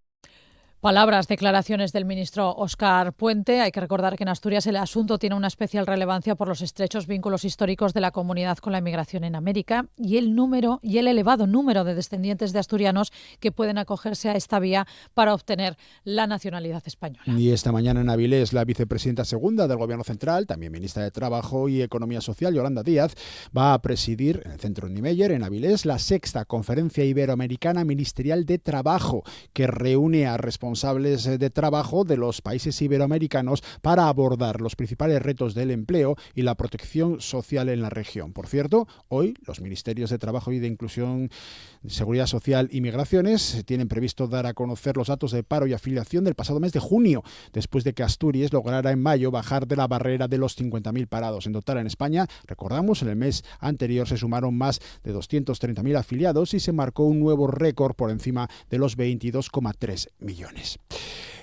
Palabras, declaraciones del ministro Óscar Puente. Hay que recordar que en Asturias el asunto tiene una especial relevancia por los estrechos vínculos históricos de la comunidad con la inmigración en América y el elevado número de descendientes de asturianos que pueden acogerse a esta vía para obtener la nacionalidad española. Y esta mañana en Avilés, la vicepresidenta segunda del Gobierno Central, también ministra de Trabajo y Economía Social, Yolanda Díaz, va a presidir en el Centro Niemeyer, en Avilés, la 6ª Conferencia Iberoamericana Ministerial de Trabajo, que reúne a responsables de trabajo de los países iberoamericanos para abordar los principales retos del empleo y la protección social en la región. Por cierto, hoy los Ministerios de Trabajo y de Inclusión, Seguridad Social y Migraciones tienen previsto dar a conocer los datos de paro y afiliación del pasado mes de junio, después de que Asturias lograra en mayo bajar de la barrera de los 50.000 parados. En total en España, recordamos, en el mes anterior se sumaron más de 230.000 afiliados y se marcó un nuevo récord por encima de los 22,3 millones.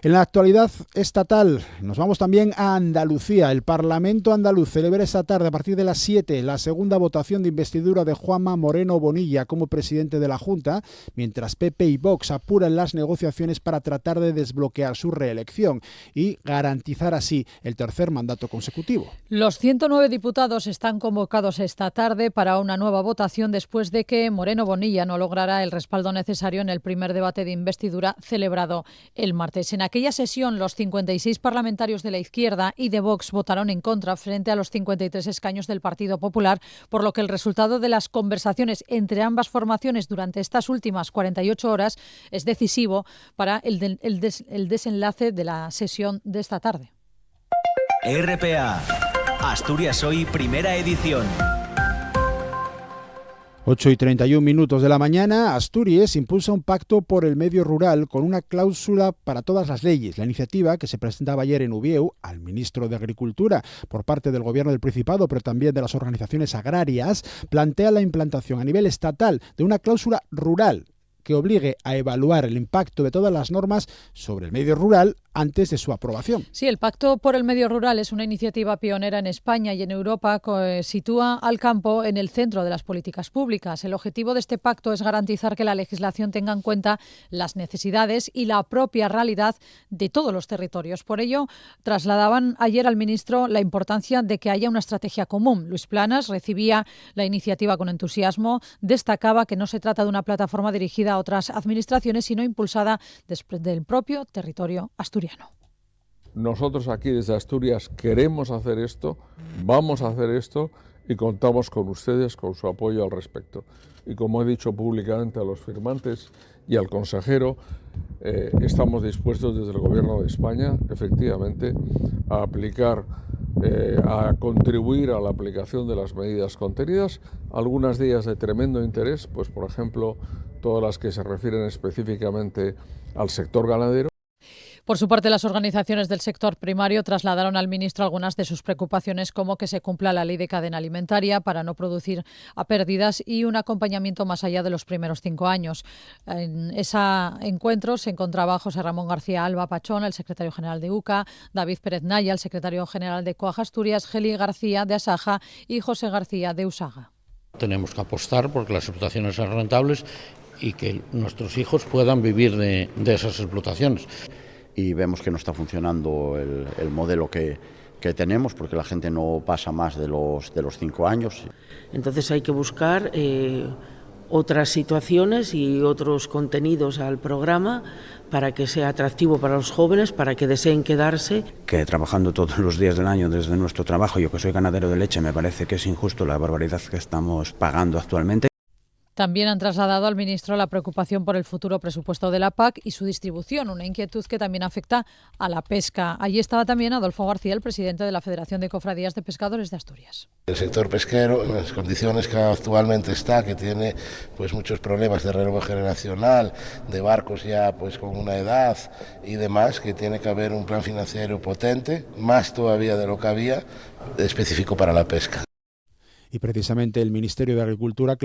En la actualidad estatal, nos vamos también a Andalucía. El Parlamento andaluz celebra esta tarde a partir de las 7 la segunda votación de investidura de Juanma Moreno Bonilla como presidente de la Junta, mientras PP y Vox apuran las negociaciones para tratar de desbloquear su reelección y garantizar así el tercer mandato consecutivo. Los 109 diputados están convocados esta tarde para una nueva votación después de que Moreno Bonilla no lograra el respaldo necesario en el primer debate de investidura celebrado el martes. En aquella sesión, los 56 parlamentarios de la izquierda y de Vox votaron en contra frente a los 53 escaños del Partido Popular, por lo que el resultado de las conversaciones entre ambas formaciones durante estas últimas 48 horas es decisivo para el desenlace de la sesión de esta tarde. RPA, Asturias Hoy, primera edición. 8:31 de la mañana, Asturias impulsa un pacto por el medio rural con una cláusula para todas las leyes. La iniciativa, que se presentaba ayer en Ubieu al ministro de Agricultura por parte del Gobierno del Principado, pero también de las organizaciones agrarias, plantea la implantación a nivel estatal de una cláusula rural que obligue a evaluar el impacto de todas las normas sobre el medio rural antes de su aprobación. Sí, el Pacto por el Medio Rural es una iniciativa pionera en España y en Europa que sitúa al campo en el centro de las políticas públicas. El objetivo de este pacto es garantizar que la legislación tenga en cuenta las necesidades y la propia realidad de todos los territorios. Por ello, trasladaban ayer al ministro la importancia de que haya una estrategia común. Luis Planas recibía la iniciativa con entusiasmo, destacaba que no se trata de una plataforma dirigida a otras administraciones, sino impulsada desde el propio territorio asturiano. Nosotros aquí desde Asturias queremos hacer esto, vamos a hacer esto y contamos con ustedes, con su apoyo al respecto. Y como he dicho públicamente a los firmantes y al consejero, estamos dispuestos desde el Gobierno de España, efectivamente, a aplicar, a contribuir a la aplicación de las medidas contenidas, algunas de ellas de tremendo interés, pues por ejemplo, todas las que se refieren específicamente al sector ganadero. Por su parte, las organizaciones del sector primario trasladaron al ministro algunas de sus preocupaciones, como que se cumpla la ley de cadena alimentaria para no producir a pérdidas y un acompañamiento más allá de los primeros 5 años. En ese encuentro se encontraba José Ramón García Alba Pachón, el secretario general de UCA, David Pérez Naya, el secretario general de Coag Asturias, Geli García de Asaja y José García de Usaga. Tenemos que apostar porque las explotaciones sean rentables y que nuestros hijos puedan vivir de esas explotaciones. Y vemos que no está funcionando el modelo que tenemos, porque la gente no pasa más de los 5 años. Entonces hay que buscar otras situaciones y otros contenidos al programa para que sea atractivo para los jóvenes, para que deseen quedarse. Que trabajando todos los días del año desde nuestro trabajo, yo que soy ganadero de leche, me parece que es injusto la barbaridad que estamos pagando actualmente. También han trasladado al ministro la preocupación por el futuro presupuesto de la PAC y su distribución, una inquietud que también afecta a la pesca. Allí estaba también Adolfo García, el presidente de la Federación de Cofradías de Pescadores de Asturias. El sector pesquero, en las condiciones que actualmente está, que tiene pues muchos problemas de relevo generacional, de barcos ya pues con una edad y demás, que tiene que haber un plan financiero potente, más todavía de lo que había, específico para la pesca. Y precisamente el ministro de Agricultura,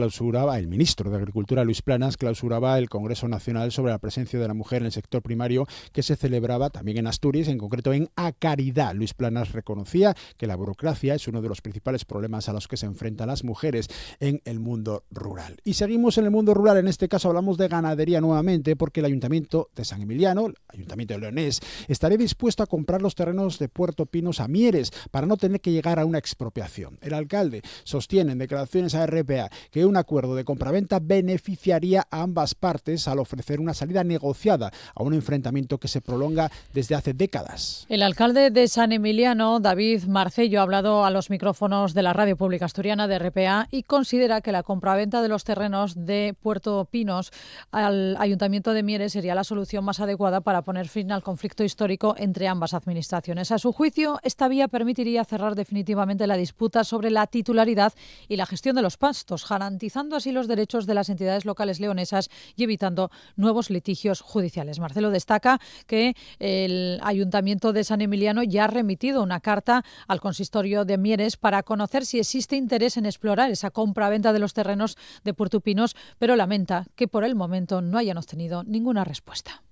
Luis Planas, clausuraba el Congreso Nacional sobre la presencia de la mujer en el sector primario que se celebraba también en Asturias, en concreto en A Caridad. Luis Planas reconocía que la burocracia es uno de los principales problemas a los que se enfrentan las mujeres en el mundo rural. Y seguimos en el mundo rural, en este caso hablamos de ganadería nuevamente, porque el Ayuntamiento de San Emiliano, el Ayuntamiento de Leonés, estaría dispuesto a comprar los terrenos de Puerto Pinos a Mieres para no tener que llegar a una expropiación. El alcalde sostiene en declaraciones a RPA que un acuerdo de compraventa beneficiaría a ambas partes al ofrecer una salida negociada a un enfrentamiento que se prolonga desde hace décadas. El alcalde de San Emiliano, David Marcello, ha hablado a los micrófonos de la Radio Pública Asturiana de RPA y considera que la compraventa de los terrenos de Puerto Pinos al Ayuntamiento de Mieres sería la solución más adecuada para poner fin al conflicto histórico entre ambas administraciones. A su juicio, esta vía permitiría cerrar definitivamente la disputa sobre la titularidad y la gestión de los pastos, garantizando así los derechos de las entidades locales leonesas y evitando nuevos litigios judiciales. Marcelo destaca que el Ayuntamiento de San Emiliano ya ha remitido una carta al consistorio de Mieres para conocer si existe interés en explorar esa compraventa de los terrenos de Puerto Pinos, pero lamenta que por el momento no hayan obtenido ninguna respuesta.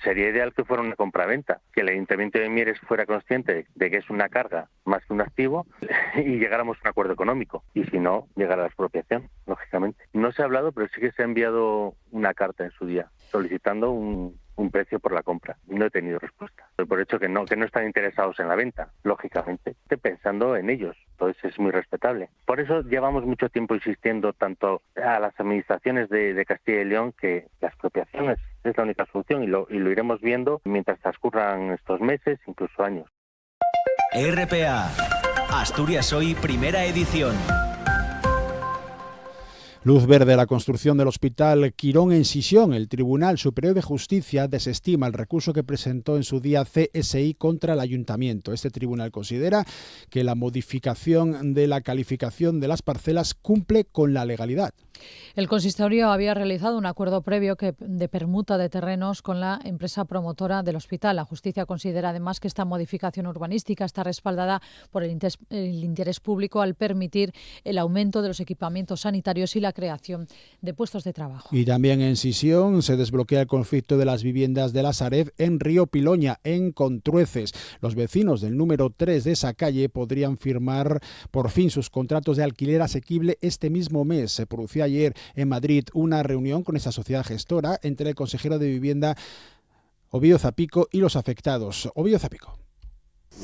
Sería ideal que fuera una compraventa, que el Ayuntamiento de Mieres fuera consciente de que es una carga más que un activo y llegáramos a un acuerdo económico. Y si no, llegar a la expropiación, lógicamente. No se ha hablado, pero sí que se ha enviado una carta en su día solicitando un precio por la compra. No he tenido respuesta. Doy por hecho que no están interesados en la venta, lógicamente. Estoy pensando en ellos, entonces es muy respetable. Por eso llevamos mucho tiempo insistiendo tanto a las administraciones de Castilla y León que la expropiación es la única solución y lo iremos viendo mientras transcurran estos meses, incluso años. RPA, Asturias Hoy, primera edición. Luz verde a la construcción del Hospital Quirón en Sisión. El Tribunal Superior de Justicia desestima el recurso que presentó en su día CSI contra el Ayuntamiento. Este tribunal considera que la modificación de la calificación de las parcelas cumple con la legalidad. El consistorio había realizado un acuerdo previo de permuta de terrenos con la empresa promotora del hospital. La justicia considera además que esta modificación urbanística está respaldada por el interés público al permitir el aumento de los equipamientos sanitarios y la creación de puestos de trabajo. Y también en Sisión se desbloquea el conflicto de las viviendas de la Sareb en Río Piloña, en Contrueces. Los vecinos del número 3 de esa calle podrían firmar por fin sus contratos de alquiler asequible este mismo mes. Se producía ayer en Madrid una reunión con esta sociedad gestora entre el consejero de Vivienda Ovidio Zapico y los afectados. Ovidio Zapico.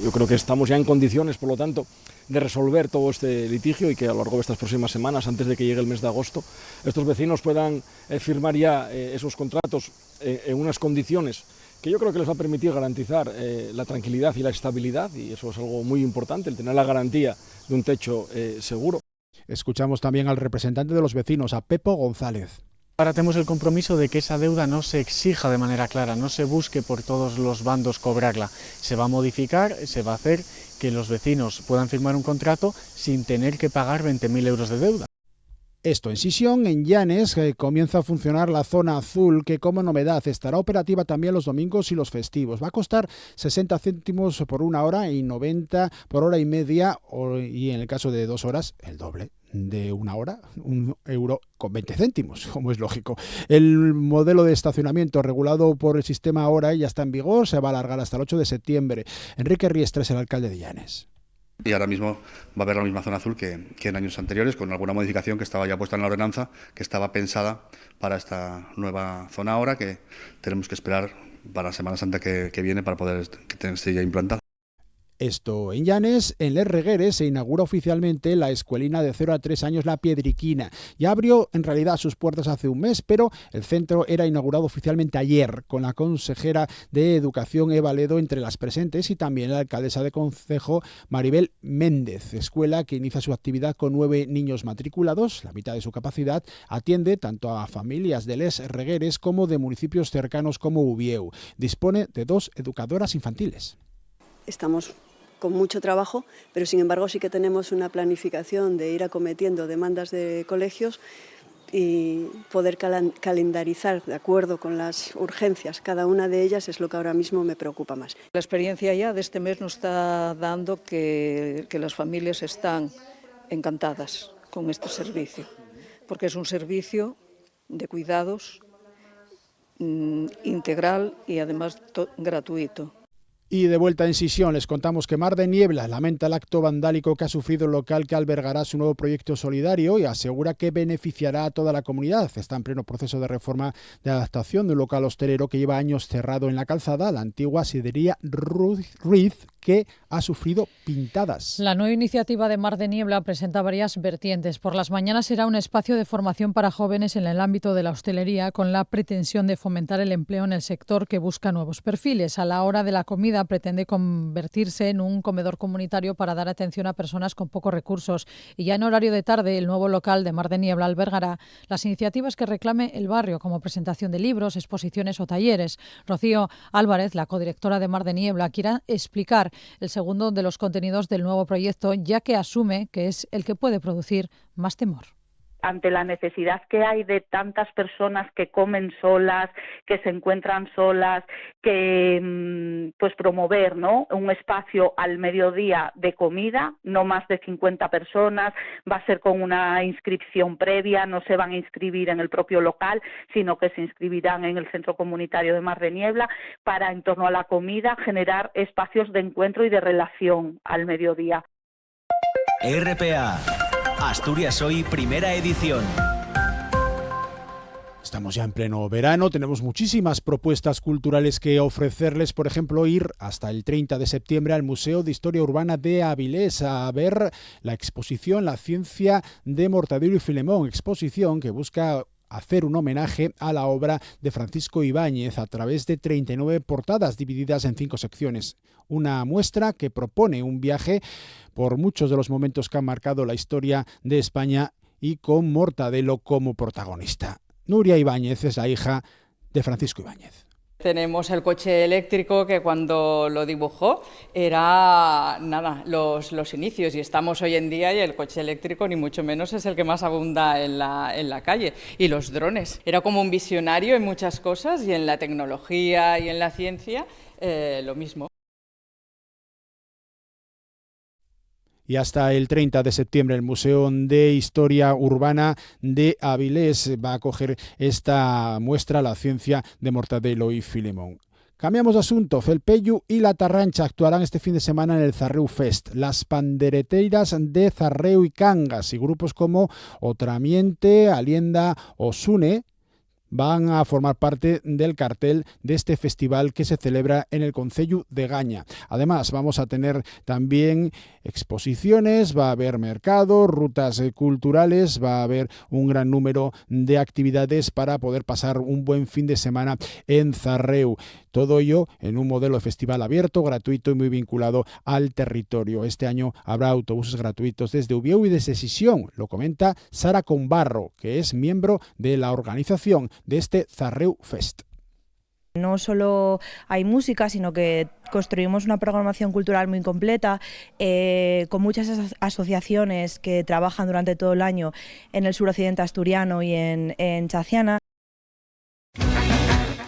Yo creo que estamos ya en condiciones, por lo tanto, de resolver todo este litigio y que a lo largo de estas próximas semanas, antes de que llegue el mes de agosto, estos vecinos puedan firmar ya esos contratos en unas condiciones que yo creo que les va a permitir garantizar la tranquilidad y la estabilidad, y eso es algo muy importante, el tener la garantía de un techo seguro. Escuchamos también al representante de los vecinos, a Pepo González. Ahora tenemos el compromiso de que esa deuda no se exija de manera clara, no se busque por todos los bandos cobrarla. Se va a modificar, se va a hacer que los vecinos puedan firmar un contrato sin tener que pagar 20.000 euros de deuda. Esto en Sisión. En Llanes comienza a funcionar la zona azul, que como novedad estará operativa también los domingos y los festivos. Va a costar 60 céntimos por una hora y 90 por hora y media, y en el caso de 2 horas, el doble de una hora, 1 euro con 20 céntimos, como es lógico. El modelo de estacionamiento regulado por el sistema ahora ya está en vigor, se va a alargar hasta el 8 de septiembre. Enrique Riestres, el alcalde de Llanes. Y ahora mismo va a haber la misma zona azul que en años anteriores, con alguna modificación que estaba ya puesta en la ordenanza, que estaba pensada para esta nueva zona ahora, que tenemos que esperar para la Semana Santa que viene para poder que esté ya implantada. Esto en Llanes. En Les Regueres se inaugura oficialmente la escuelina de 0 a 3 años La Piedriquina. Ya abrió en realidad sus puertas hace un mes, pero el centro era inaugurado oficialmente ayer con la consejera de Educación Eva Ledo entre las presentes y también la alcaldesa de concejo Maribel Méndez. Escuela que inicia su actividad con 9 niños matriculados, la mitad de su capacidad, atiende tanto a familias de Les Regueres como de municipios cercanos como Ubieu. Dispone de 2 educadoras infantiles. Estamos con mucho trabajo, pero sin embargo sí que tenemos una planificación de ir acometiendo demandas de colegios y poder calendarizar de acuerdo con las urgencias. Cada una de ellas es lo que ahora mismo me preocupa más. La experiencia ya de este mes nos está dando que las familias están encantadas con este servicio, porque es un servicio de cuidados integral y además gratuito. Y de vuelta en Sisión, les contamos que Mar de Niebla lamenta el acto vandálico que ha sufrido el local que albergará su nuevo proyecto solidario y asegura que beneficiará a toda la comunidad. Está en pleno proceso de reforma de adaptación de un local hostelero que lleva años cerrado en la calzada, la antigua sidería Ruiz, que ha sufrido pintadas. La nueva iniciativa de Mar de Niebla presenta varias vertientes. Por las mañanas será un espacio de formación para jóvenes en el ámbito de la hostelería con la pretensión de fomentar el empleo en el sector que busca nuevos perfiles. A la hora de la comida pretende convertirse en un comedor comunitario para dar atención a personas con pocos recursos. Y ya en horario de tarde, el nuevo local de Mar de Niebla albergará las iniciativas que reclame el barrio, como presentación de libros, exposiciones o talleres. Rocío Álvarez, la codirectora de Mar de Niebla, quiere explicar el segundo de los contenidos del nuevo proyecto, ya que asume que es el que puede producir más temor. Ante la necesidad que hay de tantas personas que comen solas, que se encuentran solas, que pues promover, ¿no?, un espacio al mediodía de comida, no más de 50 personas, va a ser con una inscripción previa, no se van a inscribir en el propio local, sino que se inscribirán en el Centro Comunitario de Mar de Niebla, para en torno a la comida generar espacios de encuentro y de relación al mediodía. RPA, Asturias Hoy, primera edición. Estamos ya en pleno verano, tenemos muchísimas propuestas culturales que ofrecerles, por ejemplo, ir hasta el 30 de septiembre al Museo de Historia Urbana de Avilés a ver la exposición La ciencia de Mortadelo y Filemón, exposición que busca hacer un homenaje a la obra de Francisco Ibáñez a través de 39 portadas divididas en 5 secciones. Una muestra que propone un viaje por muchos de los momentos que han marcado la historia de España y con Mortadelo como protagonista. Nuria Ibáñez es la hija de Francisco Ibáñez. Tenemos el coche eléctrico que cuando lo dibujó era los inicios, y estamos hoy en día y el coche eléctrico ni mucho menos es el que más abunda en la calle. Y los drones. Era como un visionario en muchas cosas, y en la tecnología y en la ciencia lo mismo. Y hasta el 30 de septiembre el Museo de Historia Urbana de Avilés va a acoger esta muestra, La ciencia de Mortadelo y Filemón. Cambiamos de asunto. Felpeyu y La Tarrancha actuarán este fin de semana en el Zarreu Fest. Las pandereteiras de Zarreu y Cangas y grupos como Otramiente, Alienda o Sune van a formar parte del cartel de este festival que se celebra en el concello de Gaña. Además, vamos a tener también exposiciones, va a haber mercado, rutas culturales, va a haber un gran número de actividades para poder pasar un buen fin de semana en Zarreu. Todo ello en un modelo de festival abierto, gratuito y muy vinculado al territorio. Este año habrá autobuses gratuitos desde Ubieu y desde Sisión. Lo comenta Sara Combarro, que es miembro de la organización de este Zarreu Fest. No solo hay música, sino que construimos una programación cultural muy completa, con muchas asociaciones que trabajan durante todo el año en el suroccidente asturiano y en Chaciana.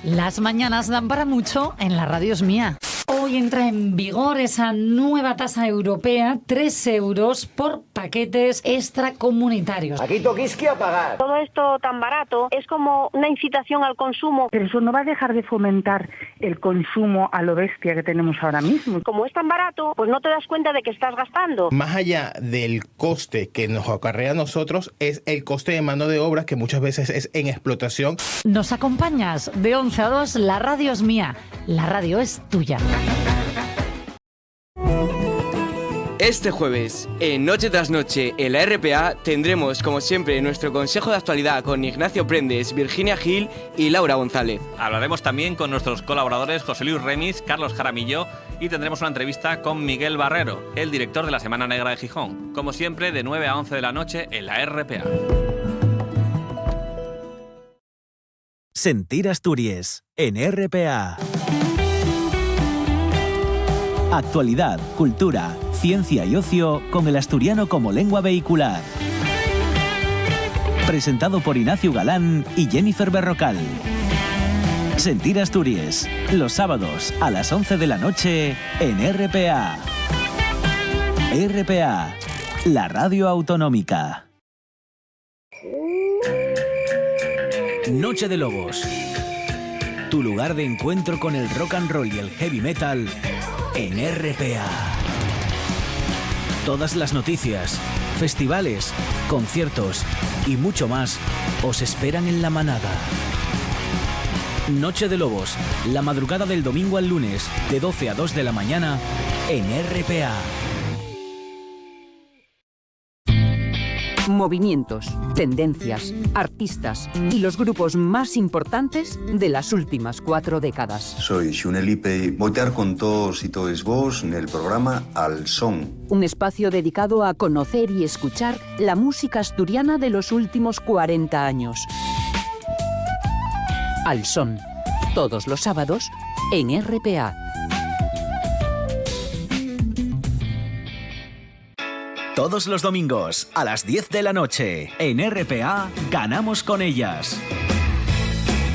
Las mañanas dan para mucho en la radio es mía. Hoy entra en vigor esa nueva tasa europea, 3 euros por paquetes extracomunitarios. Aquí toquisque a pagar. Todo esto tan barato es como una incitación al consumo. Pero eso no va a dejar de fomentar el consumo a lo bestia que tenemos ahora mismo. Como es tan barato, pues no te das cuenta de que estás gastando. Más allá del coste que nos acarrea a nosotros, es el coste de mano de obra que muchas veces es en explotación. ¿Nos acompañas? De 11 a 2, la radio es mía. La radio es tuya. Este jueves, en Noche tras Noche, en la RPA, tendremos, como siempre, nuestro consejo de actualidad con Ignacio Prendes, Virginia Gil y Laura González. Hablaremos también con nuestros colaboradores José Luis Remis, Carlos Jaramillo, y tendremos una entrevista con Miguel Barrero, el director de la Semana Negra de Gijón. Como siempre, de 9 a 11 de la noche en la RPA. Sentir Asturias, en RPA. Actualidad, cultura, ciencia y ocio con el asturiano como lengua vehicular. Presentado por Ignacio Galán y Jennifer Berrocal. Sentir Asturias, los sábados a las 11 de la noche en RPA. RPA, la radio autonómica. Noche de Lobos. Tu lugar de encuentro con el rock and roll y el heavy metal en RPA. Todas las noticias, festivales, conciertos y mucho más os esperan en La Manada. Noche de Lobos, la madrugada del domingo al lunes, de 12 a 2 de la mañana en RPA. Movimientos, tendencias, artistas y los grupos más importantes de las últimas 4 décadas. Soy Xunelipe y voy a estar con todos y todos vos en el programa Al Son. Un espacio dedicado a conocer y escuchar la música asturiana de los últimos 40 años. Al Son, todos los sábados en RPA. Todos los domingos a las 10 de la noche en RPA Ganamos con ellas.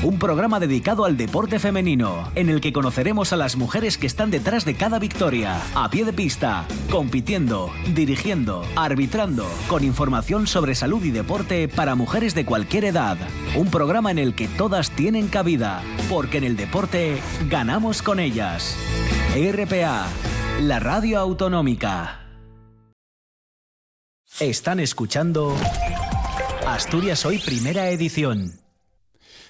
Un programa dedicado al deporte femenino, en el que conoceremos a las mujeres que están detrás de cada victoria, a pie de pista, compitiendo, dirigiendo, arbitrando, con información sobre salud y deporte para mujeres de cualquier edad. Un programa en el que todas tienen cabida, porque en el deporte ganamos con ellas. RPA, la radio autonómica. Están escuchando Asturias Hoy, primera edición.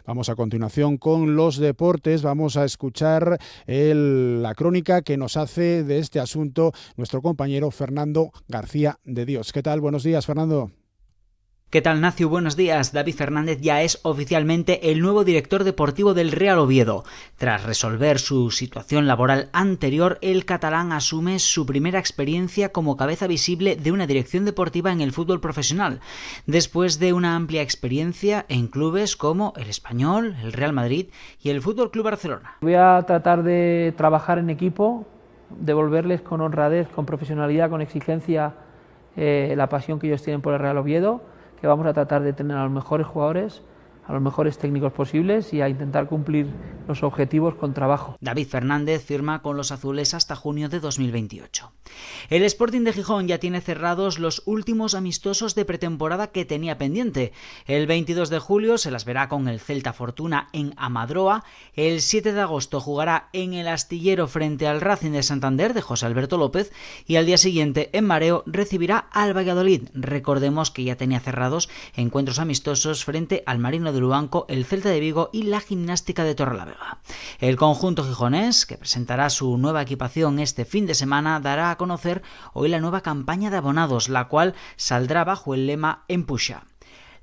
Vamos a continuación con los deportes. Vamos a escuchar la crónica que nos hace de este asunto nuestro compañero Fernando García de Dios. ¿Qué tal? Buenos días, Fernando. ¿Qué tal, Nacio? Buenos días. David Fernández ya es oficialmente el nuevo director deportivo del Real Oviedo. Tras resolver su situación laboral anterior, el catalán asume su primera experiencia como cabeza visible de una dirección deportiva en el fútbol profesional, después de una amplia experiencia en clubes como el Español, el Real Madrid y el Fútbol Club Barcelona. Voy a tratar de trabajar en equipo, devolverles con honradez, con profesionalidad, con exigencia la pasión que ellos tienen por el Real Oviedo, que vamos a tratar de tener a los mejores jugadores, a los mejores técnicos posibles y a intentar cumplir los objetivos con trabajo. David Fernández firma con los azules hasta junio de 2028. El Sporting de Gijón ya tiene cerrados los últimos amistosos de pretemporada que tenía pendiente. El 22 de julio se las verá con el Celta Fortuna en Amadroa. El 7 de agosto jugará en el Astillero frente al Racing de Santander de José Alberto López y al día siguiente en Mareo recibirá al Valladolid. Recordemos que ya tenía cerrados encuentros amistosos frente al Marino de Luanco, el Celta de Vigo y la Gimnástica de Torrelavega. El conjunto gijonés, que presentará su nueva equipación este fin de semana, dará a conocer hoy la nueva campaña de abonados, la cual saldrá bajo el lema Empuxa.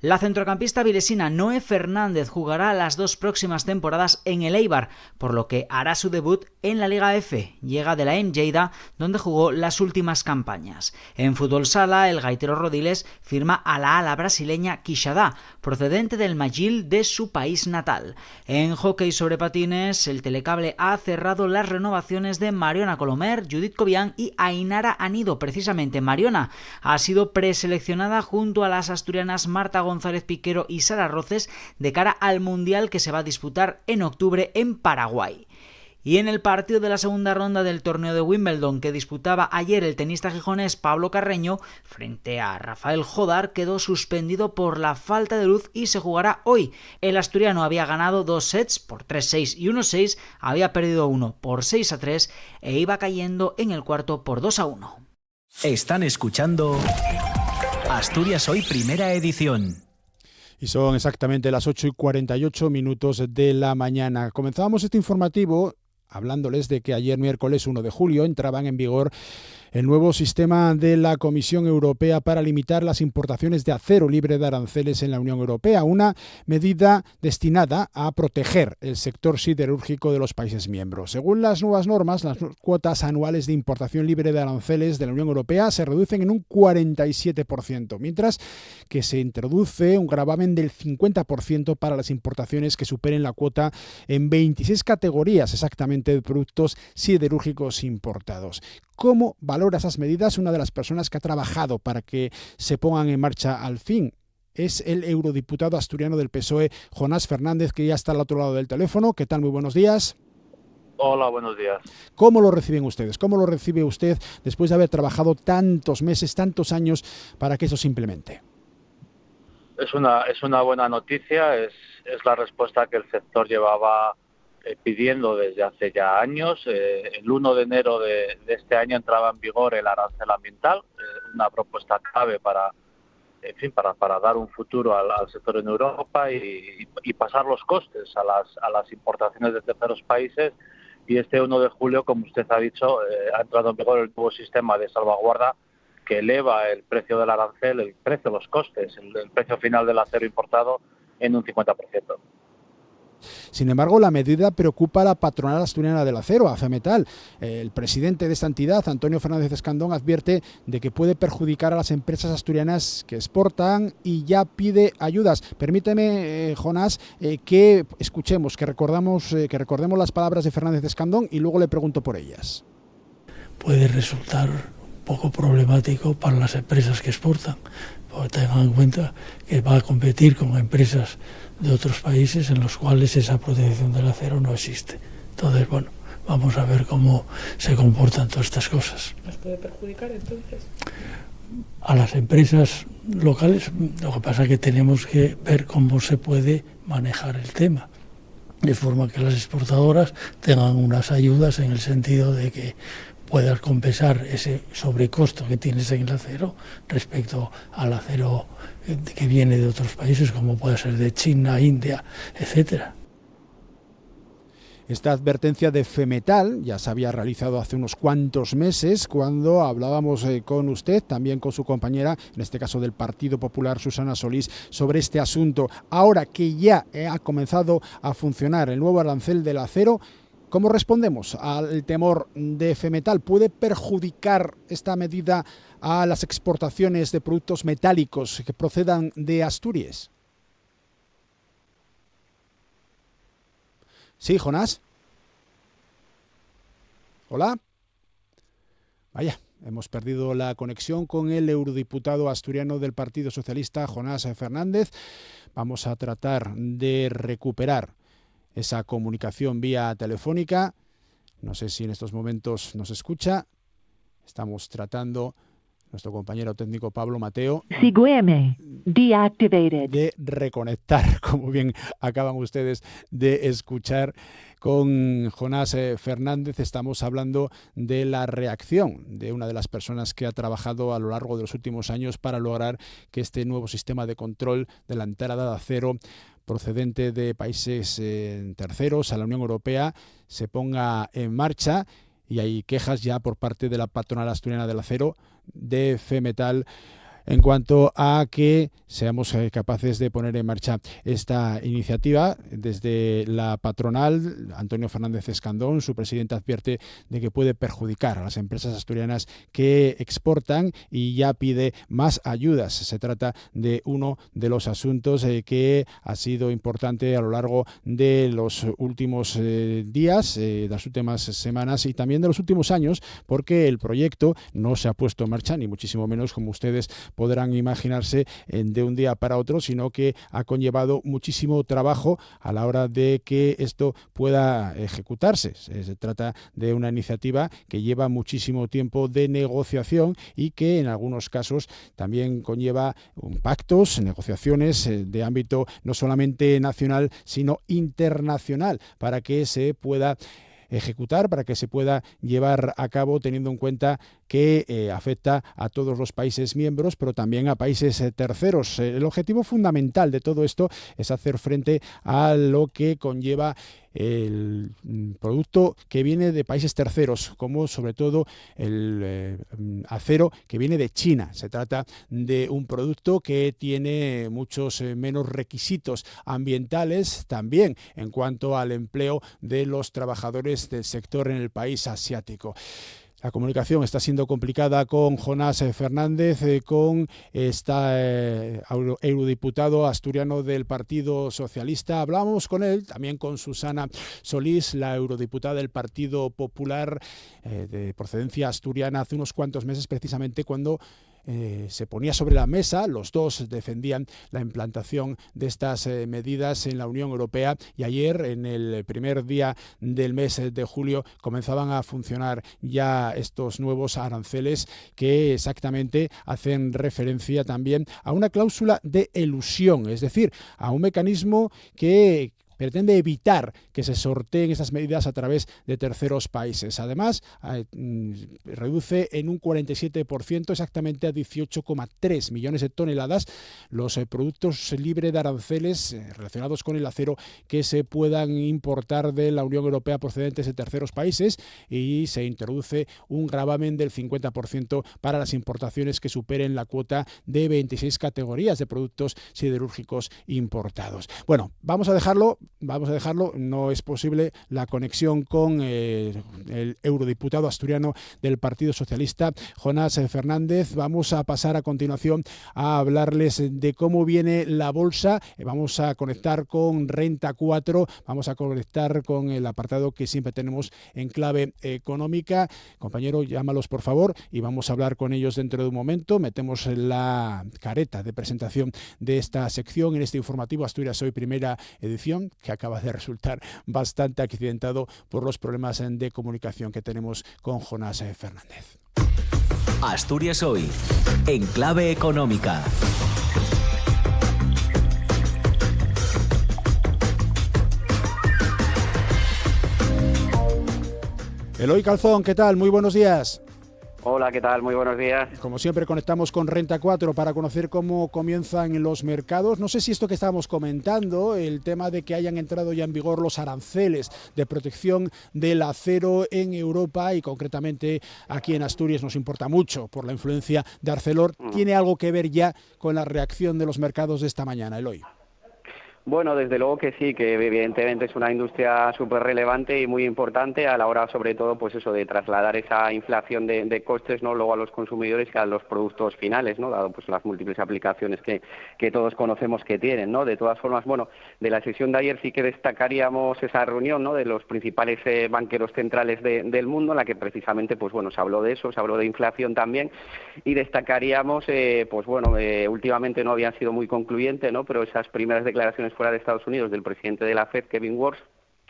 La centrocampista vilesina Noé Fernández jugará las 2 próximas temporadas en el Eibar, por lo que hará su debut en la Liga F. Llega de la Lleida, donde jugó las últimas campañas. En fútbol sala, el gaitero Rodiles firma a la ala brasileña Quixadá, procedente del Magil de su país natal. En hockey sobre patines, el Telecable ha cerrado las renovaciones de Mariona Colomer, Judith Cobian y Ainara Anido. Precisamente Mariona ha sido preseleccionada junto a las asturianas Marta González Piquero y Sara Roces de cara al Mundial que se va a disputar en octubre en Paraguay. Y en el partido de la segunda ronda del torneo de Wimbledon que disputaba ayer el tenista gijonés Pablo Carreño frente a Rafael Jodar, quedó suspendido por la falta de luz y se jugará hoy. El asturiano había ganado 2 sets por 3-6 y 1-6, había perdido uno por 6-3 e iba cayendo en el cuarto por 2-1. Están escuchando Asturias Hoy, primera edición. Y son exactamente las 8:48 de la mañana. Comenzábamos este informativo hablándoles de que ayer miércoles 1 de julio entraban en vigor el nuevo sistema de la Comisión Europea para limitar las importaciones de acero libre de aranceles en la Unión Europea, una medida destinada a proteger el sector siderúrgico de los países miembros. Según las nuevas normas, las cuotas anuales de importación libre de aranceles de la Unión Europea se reducen en un 47%, mientras que se introduce un gravamen del 50% para las importaciones que superen la cuota en 26 categorías exactamente de productos siderúrgicos importados. ¿Cómo valora esas medidas? Una de las personas que ha trabajado para que se pongan en marcha al fin es el eurodiputado asturiano del PSOE, Jonás Fernández, que ya está al otro lado del teléfono. ¿Qué tal? Muy buenos días. Hola, buenos días. ¿Cómo lo reciben ustedes? ¿Cómo lo recibe usted después de haber trabajado tantos meses, tantos años para que eso se implemente? Es una buena noticia, es la respuesta que el sector llevaba pidiendo desde hace ya años. El 1 de enero de este año entraba en vigor el arancel ambiental, una propuesta clave para dar un futuro al sector en Europa y pasar los costes a las importaciones de terceros países. Y este 1 de julio, como usted ha dicho, ha entrado en vigor el nuevo sistema de salvaguarda que eleva el precio del arancel, el precio, los costes, el precio final del acero importado en un 50%. Sin embargo, la medida preocupa a la patronal asturiana del acero, a FEMETAL. El presidente de esta entidad, Antonio Fernández Escandón, advierte de que puede perjudicar a las empresas asturianas que exportan y ya pide ayudas. Permíteme, Jonás, que escuchemos, que recordemos las palabras de Fernández Escandón y luego le pregunto por ellas. Puede resultar poco problemático para las empresas que exportan, porque tengan en cuenta que va a competir con empresas de otros países en los cuales esa protección del acero no existe. Entonces, bueno, vamos a ver cómo se comportan todas estas cosas. ¿Nos puede perjudicar entonces? A las empresas locales, lo que pasa es que tenemos que ver cómo se puede manejar el tema, de forma que las exportadoras tengan unas ayudas en el sentido de que puedas compensar ese sobrecosto que tienes en el acero respecto al acero que viene de otros países, como puede ser de China, India, etcétera. Esta advertencia de FEMETAL ya se había realizado hace unos cuantos meses cuando hablábamos con usted, también con su compañera, en este caso del Partido Popular, Susana Solís, sobre este asunto. Ahora que ya ha comenzado a funcionar el nuevo arancel del acero, ¿cómo respondemos al temor de FEMETAL? ¿Puede perjudicar esta medida a las exportaciones de productos metálicos que procedan de Asturias? Sí, Jonás. Hola. Vaya, hemos perdido la conexión con el eurodiputado asturiano del Partido Socialista, Jonás Fernández. Vamos a tratar de recuperar esa comunicación vía telefónica. No sé si en estos momentos nos escucha. Estamos tratando, nuestro compañero técnico Pablo Mateo, de reconectar, como bien acaban ustedes de escuchar, con Jonás Fernández. Estamos hablando de la reacción de una de las personas que ha trabajado a lo largo de los últimos años para lograr que este nuevo sistema de control de la entrada de acero procedente de países terceros a la Unión Europea se ponga en marcha, y hay quejas ya por parte de la patronal asturiana del acero, de FEMETAL, en cuanto a que seamos capaces de poner en marcha esta iniciativa. Desde la patronal, Antonio Fernández Escandón, su presidente, advierte de que puede perjudicar a las empresas asturianas que exportan y ya pide más ayudas. Se trata de uno de los asuntos que ha sido importante a lo largo de los últimos días, de las últimas semanas y también de los últimos años, porque el proyecto no se ha puesto en marcha, ni muchísimo menos, como ustedes podrán imaginarse, de un día para otro, sino que ha conllevado muchísimo trabajo a la hora de que esto pueda ejecutarse. Se trata de una iniciativa que lleva muchísimo tiempo de negociación y que en algunos casos también conlleva pactos, negociaciones de ámbito no solamente nacional, sino internacional, para que se pueda ejecutar, para que se pueda llevar a cabo, teniendo en cuenta que afecta a todos los países miembros, pero también a países terceros. El objetivo fundamental de todo esto es hacer frente a lo que conlleva el producto que viene de países terceros, como sobre todo el acero que viene de China. Se trata de un producto que tiene muchos menos requisitos ambientales, también en cuanto al empleo de los trabajadores del sector en el país asiático. La comunicación está siendo complicada con Jonás Fernández, con este eurodiputado asturiano del Partido Socialista. Hablamos con él, también con Susana Solís, la eurodiputada del Partido Popular de procedencia asturiana, hace unos cuantos meses, precisamente cuando se ponía sobre la mesa. Los dos defendían la implantación de estas medidas en la Unión Europea, y ayer, en el primer día del mes de julio, comenzaban a funcionar ya estos nuevos aranceles que exactamente hacen referencia también a una cláusula de elusión, es decir, a un mecanismo que pretende evitar que se sorteen estas medidas a través de terceros países. Además, reduce en un 47%, exactamente a 18,3 millones de toneladas, los productos libres de aranceles relacionados con el acero que se puedan importar de la Unión Europea procedentes de terceros países, y se introduce un gravamen del 50% para las importaciones que superen la cuota de 26 categorías de productos siderúrgicos importados. Bueno, vamos a dejarlo, no es posible la conexión con el eurodiputado asturiano del Partido Socialista, Jonás Fernández. Vamos a pasar a continuación a hablarles de cómo viene la bolsa. Vamos a conectar con Renta 4, vamos a conectar con el apartado que siempre tenemos en clave económica. Compañero, llámalos por favor y vamos a hablar con ellos dentro de un momento. Metemos la careta de presentación de esta sección en este informativo Asturias Hoy, primera edición, que acaba de resultar bastante accidentado por los problemas de comunicación que tenemos con Jonás Fernández. Asturias Hoy, en clave económica. Eloy Calzón, ¿qué tal? Muy buenos días. Hola, ¿qué tal? Muy buenos días. Como siempre, conectamos con Renta 4 para conocer cómo comienzan los mercados. No sé si esto que estábamos comentando, el tema de que hayan entrado ya en vigor los aranceles de protección del acero en Europa y concretamente aquí en Asturias nos importa mucho por la influencia de Arcelor, ¿tiene algo que ver ya con la reacción de los mercados de esta mañana, Eloy? Bueno, desde luego que sí, que evidentemente es una industria súper relevante y muy importante a la hora, sobre todo, pues eso, de trasladar esa inflación de costes, ¿no?, luego a los consumidores y a los productos finales, ¿no?, dado pues las múltiples aplicaciones que todos conocemos que tienen, ¿no? De todas formas, bueno, de la sesión de ayer sí que destacaríamos esa reunión, ¿no?, de los principales banqueros centrales del mundo, en la que precisamente, pues bueno, se habló de eso, se habló de inflación también, y destacaríamos, pues bueno, últimamente no habían sido muy concluyentes, ¿no?, pero esas primeras declaraciones fuera de Estados Unidos del presidente de la FED, Kevin Warsh,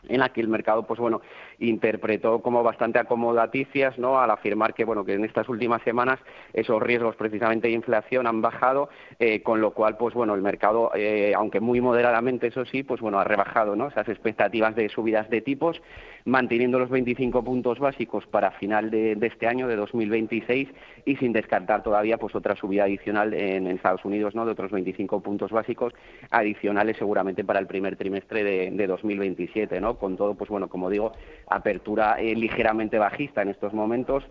en la que el mercado, pues bueno, interpretó como bastante acomodaticias, ¿no?, al afirmar que, bueno, que en estas últimas semanas esos riesgos precisamente de inflación han bajado, con lo cual, pues bueno, el mercado, aunque muy moderadamente, eso sí, pues bueno, ha rebajado, ¿no?, esas expectativas de subidas de tipos, manteniendo los 25 puntos básicos para final de este año, de 2026, y sin descartar todavía pues otra subida adicional en Estados Unidos, ¿no?, de otros 25 puntos básicos adicionales seguramente para el primer trimestre de 2027, ¿no? Con todo, pues bueno, como digo, apertura ligeramente bajista en estos momentos,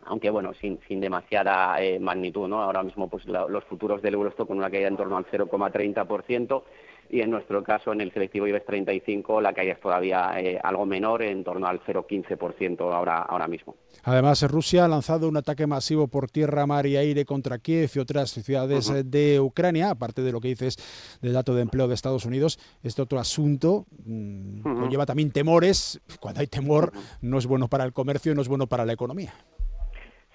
aunque bueno, sin demasiada magnitud, ¿no? Ahora mismo pues los futuros del Eurostock con una caída en torno al 0,30%, y en nuestro caso, en el selectivo IBEX 35, la caída es todavía algo menor, en torno al 0,15% ahora mismo. Además, Rusia ha lanzado un ataque masivo por tierra, mar y aire contra Kiev y otras ciudades de Ucrania, aparte de lo que dices del dato de empleo de Estados Unidos. Este otro asunto conlleva también temores. Cuando hay temor, no es bueno para el comercio, no es bueno para la economía.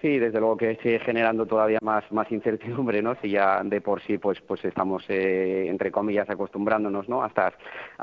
Sí, desde luego que sigue generando todavía más incertidumbre, ¿no? Si ya de por sí pues estamos entre comillas acostumbrándonos, ¿no?, a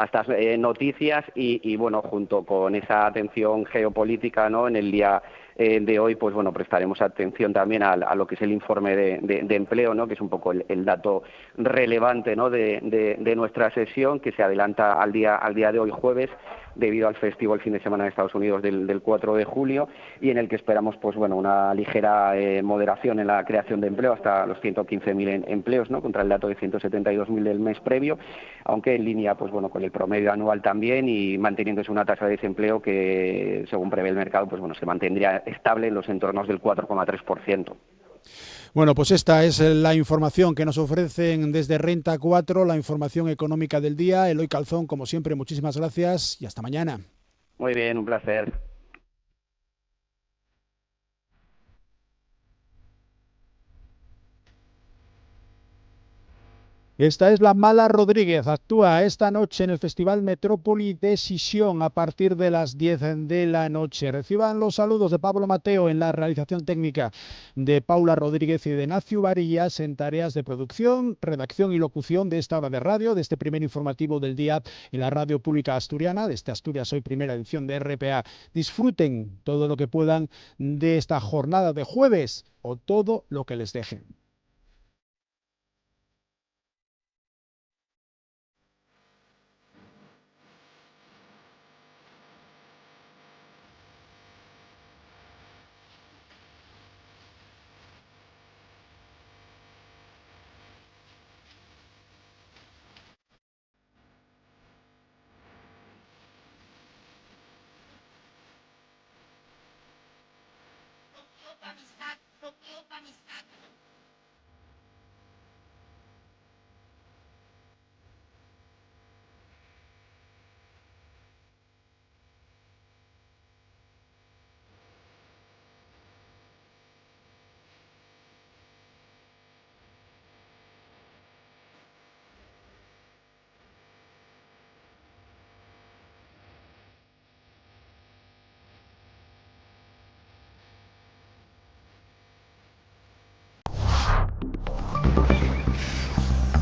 estas noticias y bueno, junto con esa atención geopolítica, ¿no?, en el día de hoy, pues bueno, prestaremos atención también a lo que es el informe de empleo, ¿no?, que es un poco el dato relevante, ¿no?, de nuestra sesión, que se adelanta al día de hoy, jueves, debido al festivo el fin de semana de Estados Unidos del 4 de julio, y en el que esperamos pues bueno, una ligera moderación en la creación de empleo hasta los 115.000 empleos, ¿no?, contra el dato de 172.000 del mes previo, aunque en línea pues bueno, con el promedio anual también, y manteniéndose una tasa de desempleo que, según prevé el mercado, pues bueno, se mantendría estable en los entornos del 4,3%. Bueno, pues esta es la información que nos ofrecen desde Renta 4, la información económica del día. Eloy Calzón, como siempre, muchísimas gracias y hasta mañana. Muy bien, un placer. Esta es la Mala Rodríguez, actúa esta noche en el Festival Metrópoli de Sisión a partir de las 10 de la noche. Reciban los saludos de Pablo Mateo en la realización técnica, de Paula Rodríguez y de Nacio Varillas en tareas de producción, redacción y locución de esta hora de radio, de este primer informativo del día en la radio pública asturiana, de este Asturias Hoy, primera edición de RPA. Disfruten todo lo que puedan de esta jornada de jueves o todo lo que les dejen.